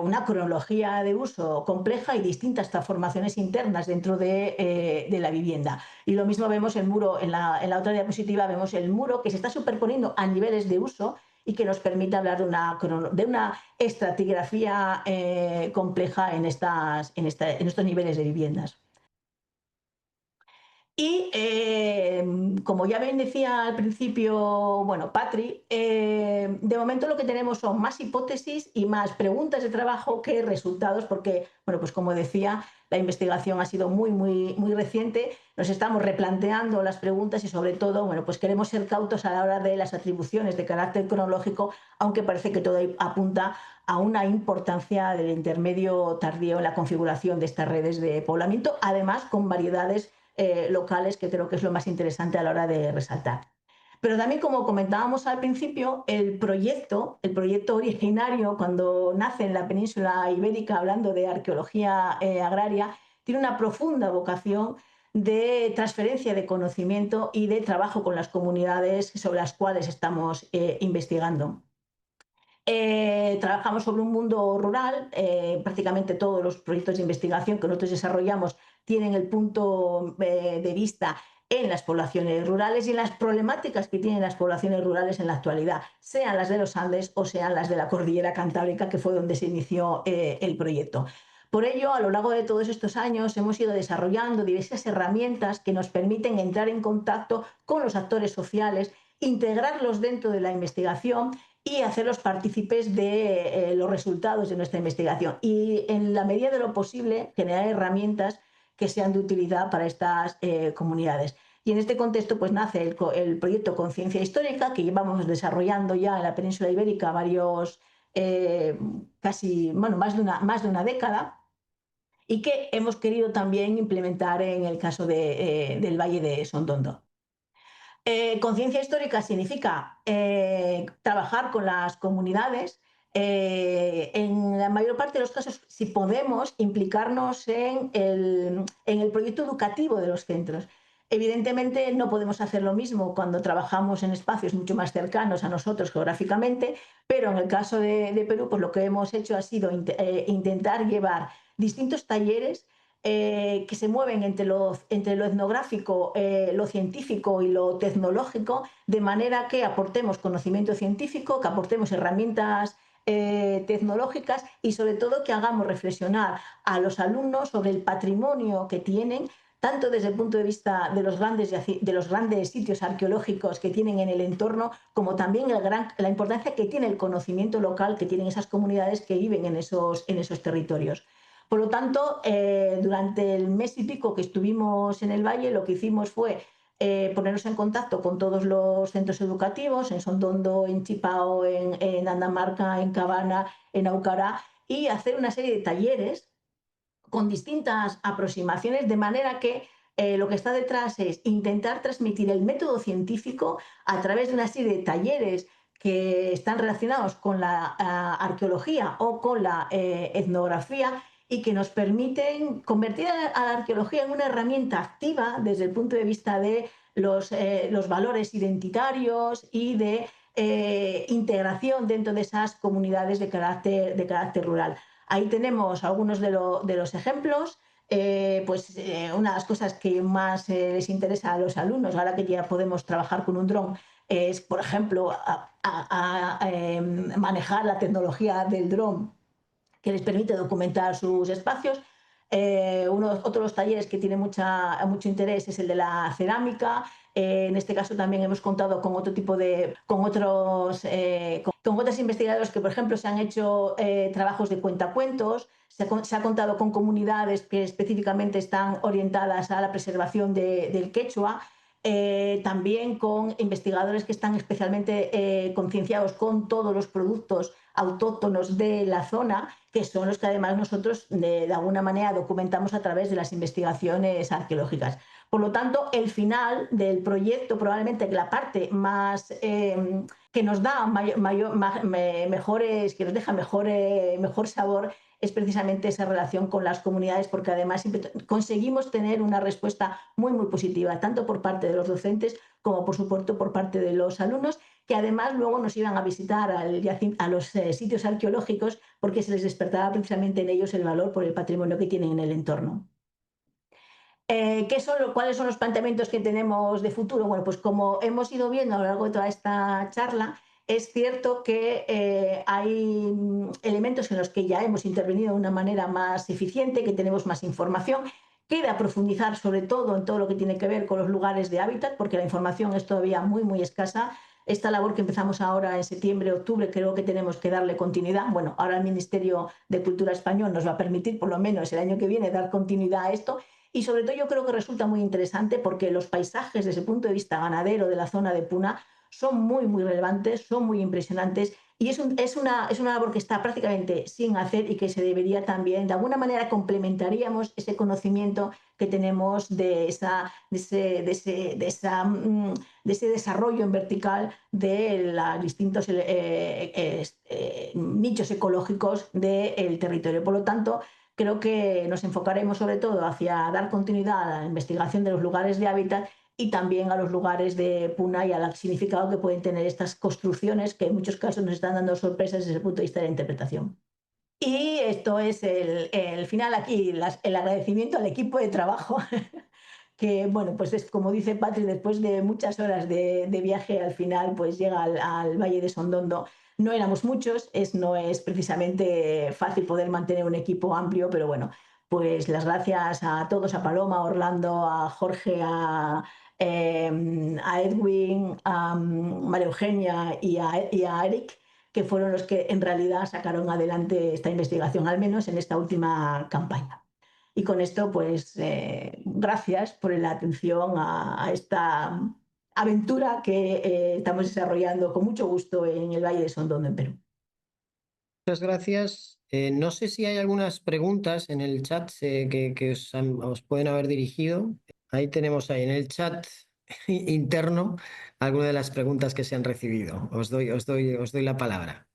una cronología de uso compleja y distintas transformaciones internas dentro de la vivienda. Y lo mismo vemos el muro, en la otra diapositiva vemos el muro que se está superponiendo a niveles de uso y que nos permite hablar de una estratigrafía compleja en estos niveles de viviendas. Y como ya bien decía al principio, bueno, Patri, de momento lo que tenemos son más hipótesis y más preguntas de trabajo que resultados, porque, bueno, pues como decía, la investigación ha sido muy reciente, nos estamos replanteando las preguntas y sobre todo, bueno, pues queremos ser cautos a la hora de las atribuciones de carácter cronológico, aunque parece que todo apunta a una importancia del intermedio tardío en la configuración de estas redes de poblamiento, además con variedades locales, que creo que es lo más interesante a la hora de resaltar. Pero también, como comentábamos al principio, el proyecto originario, cuando nace en la península ibérica, hablando de arqueología agraria, tiene una profunda vocación de transferencia de conocimiento y de trabajo con las comunidades sobre las cuales estamos investigando. Trabajamos sobre un mundo rural, prácticamente todos los proyectos de investigación que nosotros desarrollamos tienen el punto de vista en las poblaciones rurales y en las problemáticas que tienen las poblaciones rurales en la actualidad, sean las de los Andes o sean las de la Cordillera Cantábrica, que fue donde se inició el proyecto. Por ello, a lo largo de todos estos años hemos ido desarrollando diversas herramientas que nos permiten entrar en contacto con los actores sociales, integrarlos dentro de la investigación y hacerlos partícipes de los resultados de nuestra investigación y, en la medida de lo posible, generar herramientas que sean de utilidad para estas comunidades. Y en este contexto pues nace el proyecto Conciencia Histórica, que llevamos desarrollando ya en la península ibérica más de una década, y que hemos querido también implementar en el caso del Valle de Sondondo. Conciencia histórica significa trabajar con las comunidades, en la mayor parte de los casos, si podemos, implicarnos en el proyecto educativo de los centros. Evidentemente no podemos hacer lo mismo cuando trabajamos en espacios mucho más cercanos a nosotros geográficamente, pero en el caso de Perú, pues lo que hemos hecho ha sido intentar llevar distintos talleres que se mueven entre lo etnográfico, lo científico y lo tecnológico, de manera que aportemos conocimiento científico, que aportemos herramientas tecnológicas y sobre todo que hagamos reflexionar a los alumnos sobre el patrimonio que tienen, tanto desde el punto de vista de los grandes sitios arqueológicos que tienen en el entorno, como también la importancia que tiene el conocimiento local que tienen esas comunidades que viven en esos territorios. Por lo tanto, durante el mes y pico que estuvimos en el Valle, lo que hicimos fue ponernos en contacto con todos los centros educativos, en Sondondo, en Chipao, en Andamarca, en Cabana, en Aucará, y hacer una serie de talleres con distintas aproximaciones, de manera que lo que está detrás es intentar transmitir el método científico a través de una serie de talleres que están relacionados con la arqueología o con la etnografía y que nos permiten convertir a la arqueología en una herramienta activa desde el punto de vista de los valores identitarios y de integración dentro de esas comunidades de carácter rural. Ahí tenemos algunos de los ejemplos. Una de las cosas que más les interesa a los alumnos, ahora que ya podemos trabajar con un dron, es, por ejemplo, manejar la tecnología del dron que les permite documentar sus espacios. Otro de los talleres que tiene mucho interés es el de la cerámica. En este caso también hemos contado con otros investigadores que, por ejemplo, se han hecho trabajos de cuentacuentos. Se ha contado con comunidades que específicamente están orientadas a la preservación del quechua. También con investigadores que están especialmente concienciados con todos los productos autóctonos de la zona, que son los que además nosotros de alguna manera documentamos a través de las investigaciones arqueológicas. Por lo tanto, el final del proyecto, probablemente la parte más que nos da que nos deja mejor sabor, es precisamente esa relación con las comunidades, porque además conseguimos tener una respuesta muy, muy positiva, tanto por parte de los docentes como, por supuesto, por parte de los alumnos, que además luego nos iban a visitar a los sitios arqueológicos porque se les despertaba precisamente en ellos el valor por el patrimonio que tienen en el entorno. ¿Cuáles son los planteamientos que tenemos de futuro? Bueno, pues como hemos ido viendo a lo largo de toda esta charla, es cierto que hay elementos en los que ya hemos intervenido de una manera más eficiente, que tenemos más información. Queda profundizar sobre todo en todo lo que tiene que ver con los lugares de hábitat, porque la información es todavía muy, muy escasa. Esta labor que empezamos ahora en septiembre, octubre, creo que tenemos que darle continuidad. Bueno, ahora el Ministerio de Cultura español nos va a permitir, por lo menos el año que viene, dar continuidad a esto. Y sobre todo yo creo que resulta muy interesante porque los paisajes desde el punto de vista ganadero de la zona de Puna son muy, muy relevantes, son muy impresionantes y es una labor que está prácticamente sin hacer y que se debería también, de alguna manera complementaríamos ese conocimiento que tenemos de ese desarrollo en vertical de los distintos nichos ecológicos del territorio. Por lo tanto, creo que nos enfocaremos sobre todo hacia dar continuidad a la investigación de los lugares de hábitat y también a los lugares de Puna y al significado que pueden tener estas construcciones que en muchos casos nos están dando sorpresas desde el punto de vista de la interpretación. Y esto es el final aquí, el agradecimiento al equipo de trabajo que, bueno, pues es como dice Patri, después de muchas horas de viaje, al final pues llega al Valle de Sondondo. No éramos muchos, no es precisamente fácil poder mantener un equipo amplio, pero bueno, pues las gracias a todos, a Paloma, a Orlando, a Jorge, a Edwin, a María Eugenia y a Eric, que fueron los que en realidad sacaron adelante esta investigación, al menos en esta última campaña. Y con esto, pues, gracias por la atención a esta aventura que estamos desarrollando con mucho gusto en el Valle de Sondondo, en Perú. Muchas gracias. No sé si hay algunas preguntas en el chat que os pueden haber dirigido. Ahí tenemos en el chat interno algunas de las preguntas que se han recibido. Os doy la palabra.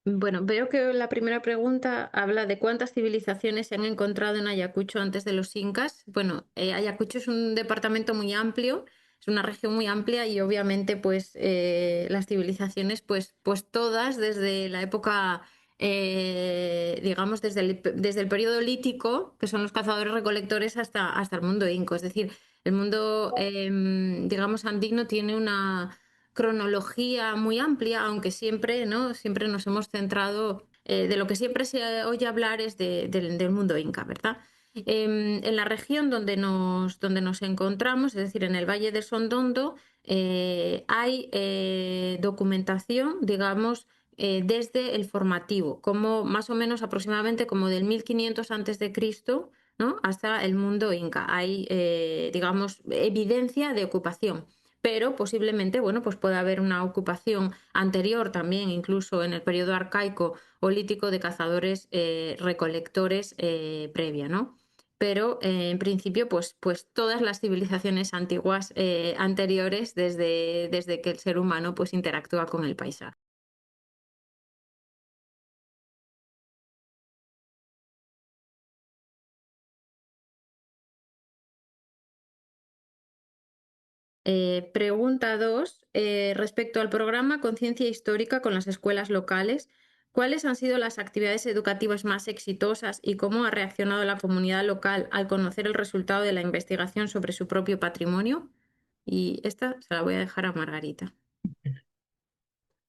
Bueno, veo que la primera pregunta habla de cuántas civilizaciones se han encontrado en Ayacucho antes de los incas. Bueno, Ayacucho es un departamento muy amplio, es una región muy amplia y obviamente pues las civilizaciones pues todas desde la época, digamos, desde el periodo lítico, que son los cazadores recolectores, hasta el mundo inco. Es decir, el mundo, digamos, andino tiene una cronología muy amplia, aunque siempre, ¿no? Siempre nos hemos centrado, de lo que siempre se oye hablar es del mundo inca, ¿verdad? En la región donde nos encontramos, es decir, en el Valle de Sondondo, hay documentación, digamos, desde el formativo, como más o menos aproximadamente como del 1500 antes de Cristo, ¿no? Hasta el mundo inca. Hay, digamos, evidencia de ocupación, pero posiblemente, bueno, pues puede haber una ocupación anterior también, incluso en el periodo arcaico o lítico, de cazadores recolectores previa, ¿no? Pero en principio, pues todas las civilizaciones antiguas anteriores desde que el ser humano pues interactúa con el paisaje. Pregunta 2. Respecto al programa Conciencia Histórica con las escuelas locales, ¿cuáles han sido las actividades educativas más exitosas y cómo ha reaccionado la comunidad local al conocer el resultado de la investigación sobre su propio patrimonio? Y esta se la voy a dejar a Margarita.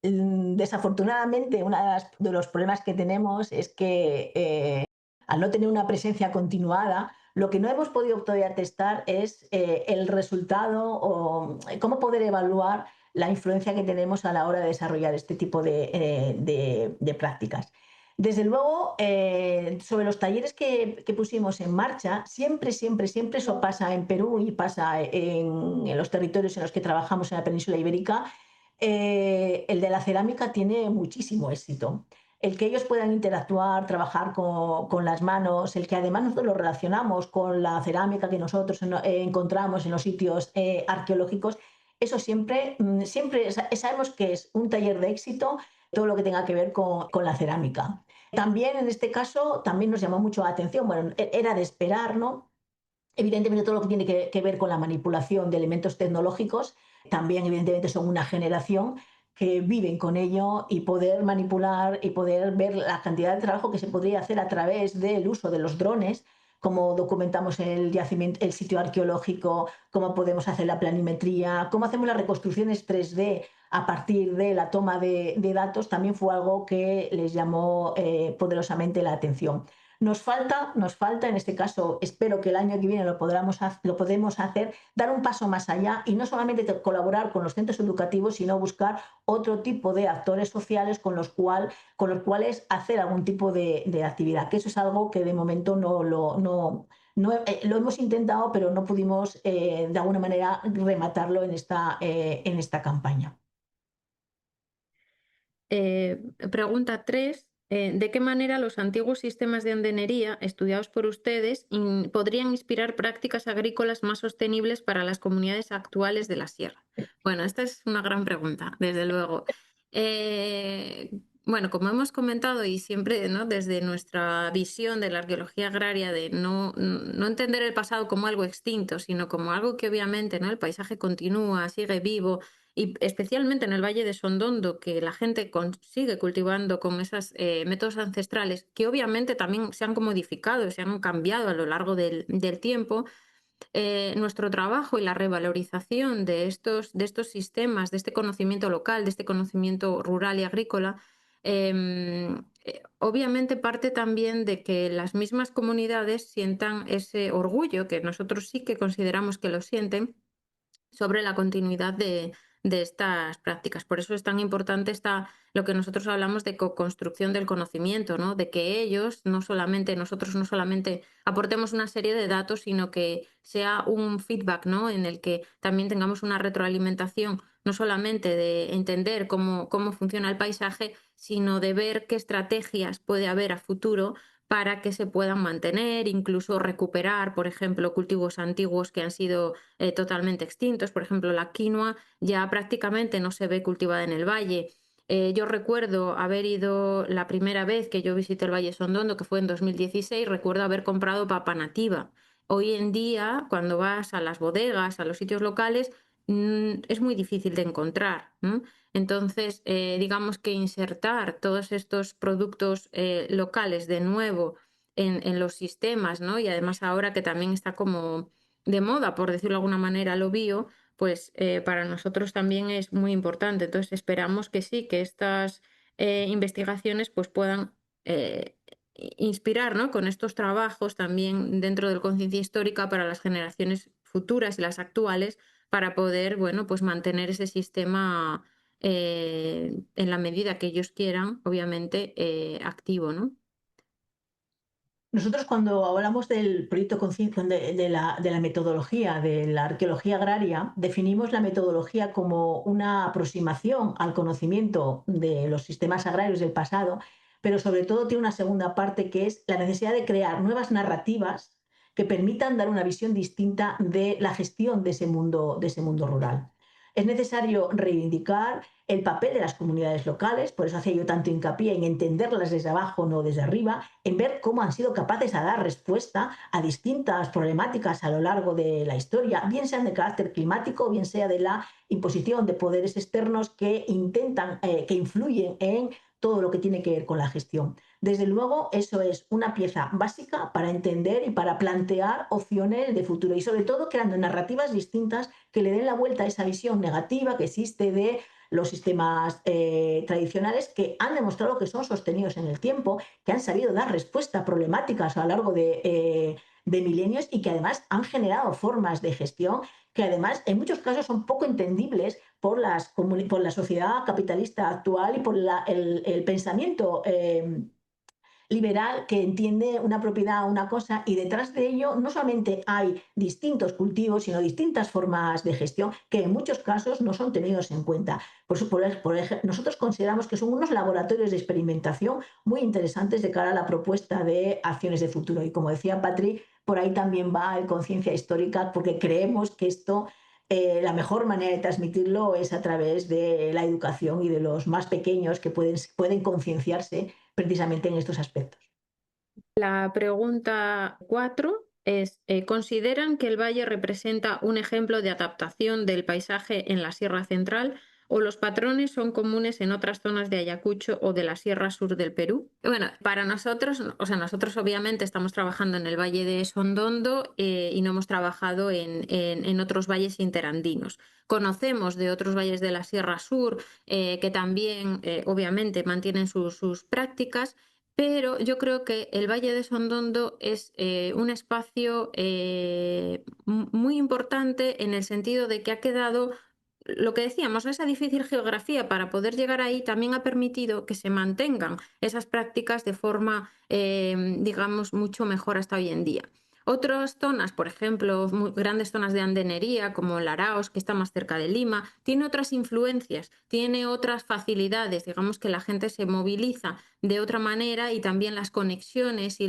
Desafortunadamente, uno de los problemas que tenemos es que al no tener una presencia continuada, lo que no hemos podido todavía testar es el resultado o cómo poder evaluar la influencia que tenemos a la hora de desarrollar este tipo de prácticas. Desde luego, sobre los talleres que pusimos en marcha, siempre eso pasa en Perú y pasa en los territorios en los que trabajamos en la península ibérica. El de la cerámica tiene muchísimo éxito. El que ellos puedan interactuar, trabajar con las manos, el que además nosotros lo relacionamos con la cerámica que nosotros encontramos en los sitios arqueológicos, eso siempre sabemos que es un taller de éxito, todo lo que tenga que ver con la cerámica. También en este caso, también nos llamó mucho la atención, bueno, era de esperar, ¿no? Evidentemente todo lo que tiene que ver con la manipulación de elementos tecnológicos, también evidentemente son una generación que viven con ello y poder manipular y poder ver la cantidad de trabajo que se podría hacer a través del uso de los drones, cómo documentamos el yacimiento, el sitio arqueológico, cómo podemos hacer la planimetría, cómo hacemos las reconstrucciones 3D a partir de la toma de datos, también fue algo que les llamó poderosamente la atención. Nos falta, en este caso, espero que el año que viene lo podemos hacer, dar un paso más allá y no solamente colaborar con los centros educativos, sino buscar otro tipo de actores sociales con los cuales hacer algún tipo de actividad, que eso es algo que de momento lo hemos intentado, pero no pudimos de alguna manera rematarlo en esta campaña. Pregunta 3. ¿De qué manera los antiguos sistemas de andenería estudiados por ustedes podrían inspirar prácticas agrícolas más sostenibles para las comunidades actuales de la sierra? Bueno, esta es una gran pregunta, desde luego. Bueno, como hemos comentado y siempre, ¿no?, desde nuestra visión de la arqueología agraria, de no entender el pasado como algo extinto, sino como algo que obviamente, ¿no?, el paisaje continúa, sigue vivo, y especialmente en el Valle de Sondondo, que la gente sigue cultivando con esos métodos ancestrales, que obviamente también se han modificado, se han cambiado a lo largo del tiempo. Nuestro trabajo y la revalorización de estos sistemas, de este conocimiento local, de este conocimiento rural y agrícola, obviamente parte también de que las mismas comunidades sientan ese orgullo, que nosotros sí que consideramos que lo sienten, sobre la continuidad de estas prácticas. Por eso es tan importante lo que nosotros hablamos de co-construcción del conocimiento, ¿no? De que nosotros no solamente aportemos una serie de datos, sino que sea un feedback, ¿no?, en el que también tengamos una retroalimentación, no solamente de entender cómo funciona el paisaje, sino de ver qué estrategias puede haber a futuro para que se puedan mantener, incluso recuperar, por ejemplo, cultivos antiguos que han sido totalmente extintos. Por ejemplo, la quinoa ya prácticamente no se ve cultivada en el valle. Yo recuerdo haber ido la primera vez que yo visité el Valle Sondondo, que fue en 2016, recuerdo haber comprado papa nativa. Hoy en día, cuando vas a las bodegas, a los sitios locales, es muy difícil de encontrar, ¿no? Entonces, digamos que insertar todos estos productos locales de nuevo en los sistemas, ¿no? Y además ahora que también está como de moda, por decirlo de alguna manera, lo bio, pues para nosotros también es muy importante. Entonces esperamos que sí, que estas investigaciones pues puedan inspirar, ¿no? Con estos trabajos también dentro de la conciencia histórica para las generaciones futuras y las actuales para poder, bueno, pues mantener ese sistema en la medida que ellos quieran, obviamente, activo, ¿no? Nosotros cuando hablamos del proyecto Conciencia de la metodología de la arqueología agraria, definimos la metodología como una aproximación al conocimiento de los sistemas agrarios del pasado, pero sobre todo tiene una segunda parte que es la necesidad de crear nuevas narrativas que permitan dar una visión distinta de la gestión de ese mundo rural. Es necesario reivindicar el papel de las comunidades locales, por eso hacía yo tanto hincapié en entenderlas desde abajo, no desde arriba, en ver cómo han sido capaces de dar respuesta a distintas problemáticas a lo largo de la historia, bien sean de carácter climático, bien sea de la imposición de poderes externos que intentan, que influyen en todo lo que tiene que ver con la gestión. Desde luego, eso es una pieza básica para entender y para plantear opciones de futuro y sobre todo creando narrativas distintas que le den la vuelta a esa visión negativa que existe de los sistemas tradicionales que han demostrado que son sostenidos en el tiempo, que han sabido dar respuesta a problemáticas a lo largo de milenios y que además han generado formas de gestión que además en muchos casos son poco entendibles por la sociedad capitalista actual y por el pensamiento liberal que entiende una propiedad, una cosa, y detrás de ello no solamente hay distintos cultivos, sino distintas formas de gestión que en muchos casos no son tenidos en cuenta. Nosotros consideramos que son unos laboratorios de experimentación muy interesantes de cara a la propuesta de acciones de futuro. Y como decía Patri, por ahí también va el conciencia histórica, porque creemos que esto la mejor manera de transmitirlo es a través de la educación y de los más pequeños que pueden concienciarse precisamente en estos aspectos. La pregunta 4 es, ¿consideran que el valle representa un ejemplo de adaptación del paisaje en la Sierra Central o los patrones son comunes en otras zonas de Ayacucho o de la Sierra Sur del Perú? Bueno, para nosotros, o sea, nosotros obviamente estamos trabajando en el Valle de Sondondo y no hemos trabajado en otros valles interandinos. Conocemos de otros valles de la Sierra Sur que también, obviamente, mantienen sus prácticas. Pero yo creo que el Valle de Sondondo es un espacio muy importante en el sentido de que ha quedado, lo que decíamos, esa difícil geografía para poder llegar ahí también ha permitido que se mantengan esas prácticas de forma, digamos, mucho mejor hasta hoy en día. Otras zonas, por ejemplo, grandes zonas de andenería como Laraos, que está más cerca de Lima, tiene otras influencias, tiene otras facilidades, digamos que la gente se moviliza de otra manera y también las conexiones y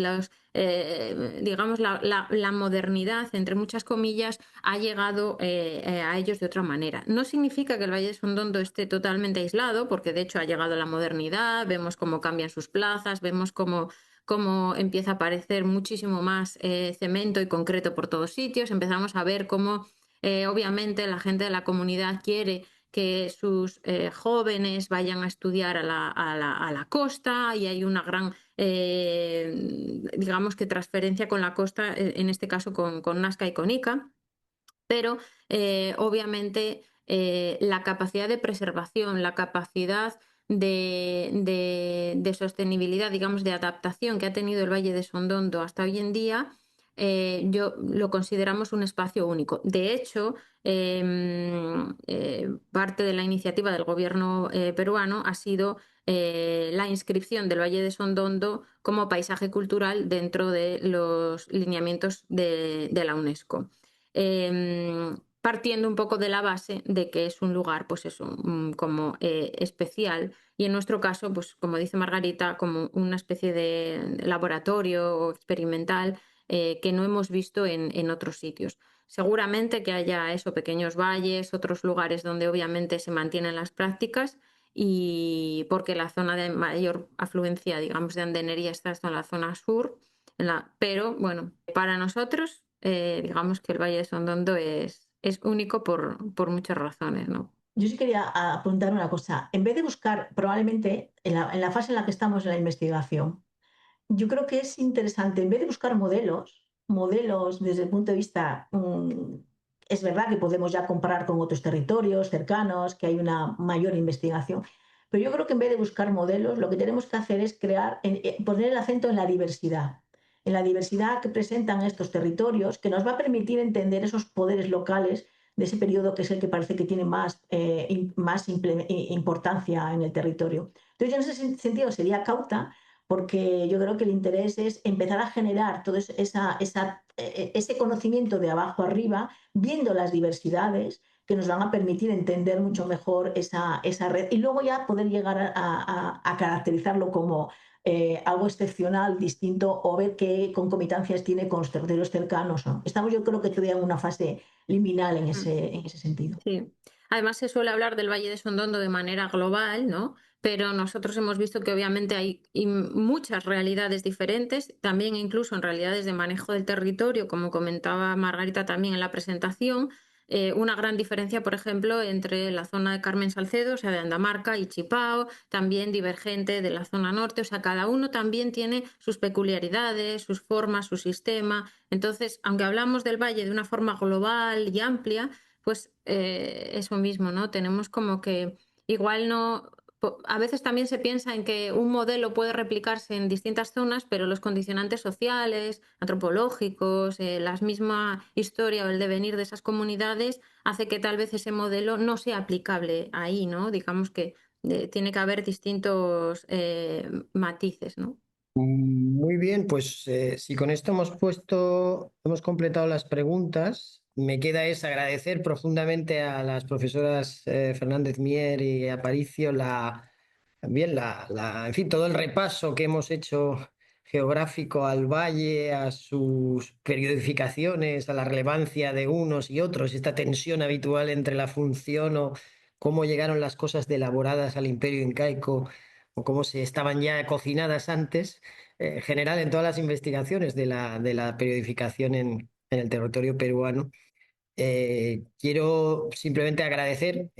digamos, la modernidad, entre muchas comillas, ha llegado a ellos de otra manera. No significa que el Valle de Sondondo esté totalmente aislado, porque de hecho ha llegado la modernidad, vemos cómo cambian sus plazas, vemos cómo empieza a aparecer muchísimo más cemento y concreto por todos sitios. Empezamos a ver cómo, obviamente, la gente de la comunidad quiere que sus jóvenes vayan a estudiar a la costa y hay una gran, digamos que transferencia con la costa, en este caso con Nazca y con Ica, pero obviamente la capacidad de preservación, la capacidad de sostenibilidad, digamos, de adaptación que ha tenido el Valle de Sondondo hasta hoy en día, yo lo consideramos un espacio único. De hecho, parte de la iniciativa del gobierno peruano ha sido la inscripción del Valle de Sondondo como paisaje cultural dentro de los lineamientos de la UNESCO. Partiendo un poco de la base de que es un lugar, pues eso, como especial y en nuestro caso, pues como dice Margarita, como una especie de laboratorio experimental que no hemos visto en otros sitios. Seguramente que haya eso, pequeños valles, otros lugares donde obviamente se mantienen las prácticas y porque la zona de mayor afluencia, digamos, de andenería está en la zona sur, pero bueno, para nosotros, digamos que el Valle de Sondondo es único por muchas razones, ¿no? Yo sí quería apuntar una cosa. En vez de buscar, probablemente, en la fase en la que estamos en la investigación, yo creo que es interesante, en vez de buscar modelos desde el punto de vista, es verdad que podemos ya comparar con otros territorios cercanos, que hay una mayor investigación, pero yo creo que en vez de buscar modelos, lo que tenemos que hacer es poner el acento en la diversidad que presentan estos territorios, que nos va a permitir entender esos poderes locales de ese periodo que es el que parece que tiene más importancia en el territorio. Entonces, yo en ese sentido sería cauta porque yo creo que el interés es empezar a generar todo ese conocimiento de abajo arriba, viendo las diversidades que nos van a permitir entender mucho mejor esa red y luego ya poder llegar a caracterizarlo como algo excepcional, distinto, o ver qué concomitancias tiene con los territorios cercanos, ¿no? Estamos, yo creo que todavía en una fase liminal en ese sentido. Sí. Además, se suele hablar del Valle de Sondondo de manera global, ¿no? Pero nosotros hemos visto que obviamente hay muchas realidades diferentes, también incluso en realidades de manejo del territorio, como comentaba Margarita también en la presentación. Una gran diferencia, por ejemplo, entre la zona de Carmen Salcedo, o sea, de Andamarca y Chipao, también divergente de la zona norte, o sea, cada uno también tiene sus peculiaridades, sus formas, su sistema. Entonces, aunque hablamos del valle de una forma global y amplia, pues eso mismo, ¿no? Tenemos como que igual no... A veces también se piensa en que un modelo puede replicarse en distintas zonas, pero los condicionantes sociales, antropológicos, la misma historia o el devenir de esas comunidades hace que tal vez ese modelo no sea aplicable ahí, ¿no? Digamos que tiene que haber distintos matices, ¿no? Muy bien, pues si con esto hemos completado las preguntas, me queda es agradecer profundamente a las profesoras Fernández Mier y Aparicio también en fin, todo el repaso que hemos hecho geográfico al valle, a sus periodificaciones, a la relevancia de unos y otros, esta tensión habitual entre la función o cómo llegaron las cosas de elaboradas al Imperio Incaico o cómo se estaban ya cocinadas antes, general en todas las investigaciones de la periodificación en el territorio peruano. Quiero simplemente agradecer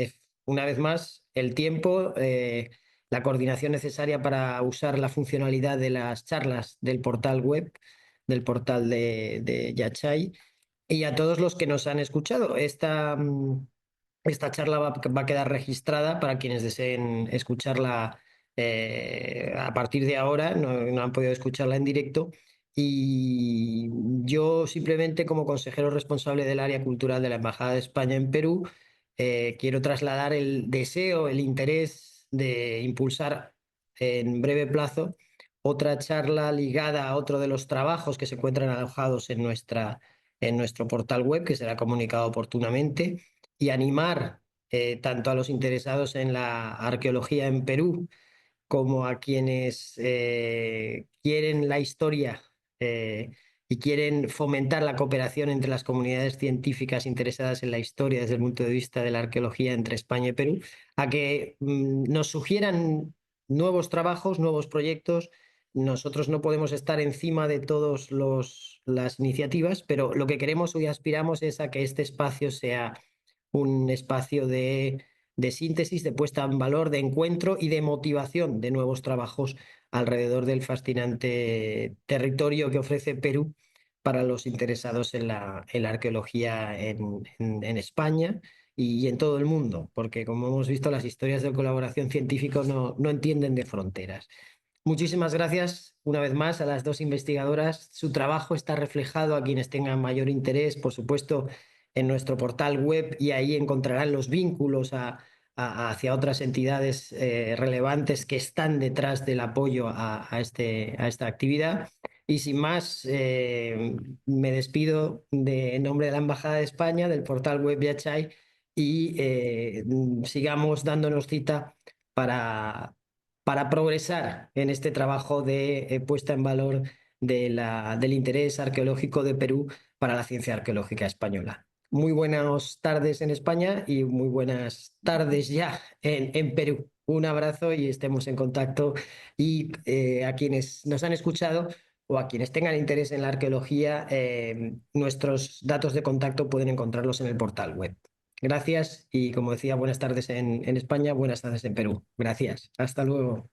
una vez más el tiempo, la coordinación necesaria para usar la funcionalidad de las charlas del portal web, del portal de Yachay, y a todos los que nos han escuchado. Esta charla va a quedar registrada para quienes deseen escucharla a partir de ahora, no han podido escucharla en directo. Y yo simplemente como consejero responsable del área cultural de la Embajada de España en Perú, quiero trasladar el deseo, el interés de impulsar en breve plazo otra charla ligada a otro de los trabajos que se encuentran alojados en nuestro portal web, que será comunicado oportunamente, y animar tanto a los interesados en la arqueología en Perú como a quienes quieren la historia y quieren fomentar la cooperación entre las comunidades científicas interesadas en la historia desde el punto de vista de la arqueología entre España y Perú, a que nos sugieran nuevos trabajos, nuevos proyectos. Nosotros no podemos estar encima de todas las iniciativas, pero lo que queremos y aspiramos es a que este espacio sea un espacio de síntesis, de puesta en valor, de encuentro y de motivación de nuevos trabajos alrededor del fascinante territorio que ofrece Perú para los interesados en la arqueología en España y en todo el mundo, porque como hemos visto, las historias de colaboración científica no entienden de fronteras. Muchísimas gracias una vez más a las dos investigadoras. Su trabajo está reflejado a quienes tengan mayor interés, por supuesto, en nuestro portal web, y ahí encontrarán los vínculos hacia otras entidades relevantes que están detrás del apoyo a esta actividad. Y sin más, me despido en nombre de la Embajada de España, del portal web Yachay, y sigamos dándonos cita para progresar en este trabajo de puesta en valor del interés arqueológico de Perú para la ciencia arqueológica española. muy buenas tardes en España y muy buenas tardes ya en Perú. Un abrazo y estemos en contacto. Y a quienes nos han escuchado o a quienes tengan interés en la arqueología, nuestros datos de contacto pueden encontrarlos en el portal web. Gracias y como decía, buenas tardes en España, buenas tardes en Perú. Gracias. Hasta luego.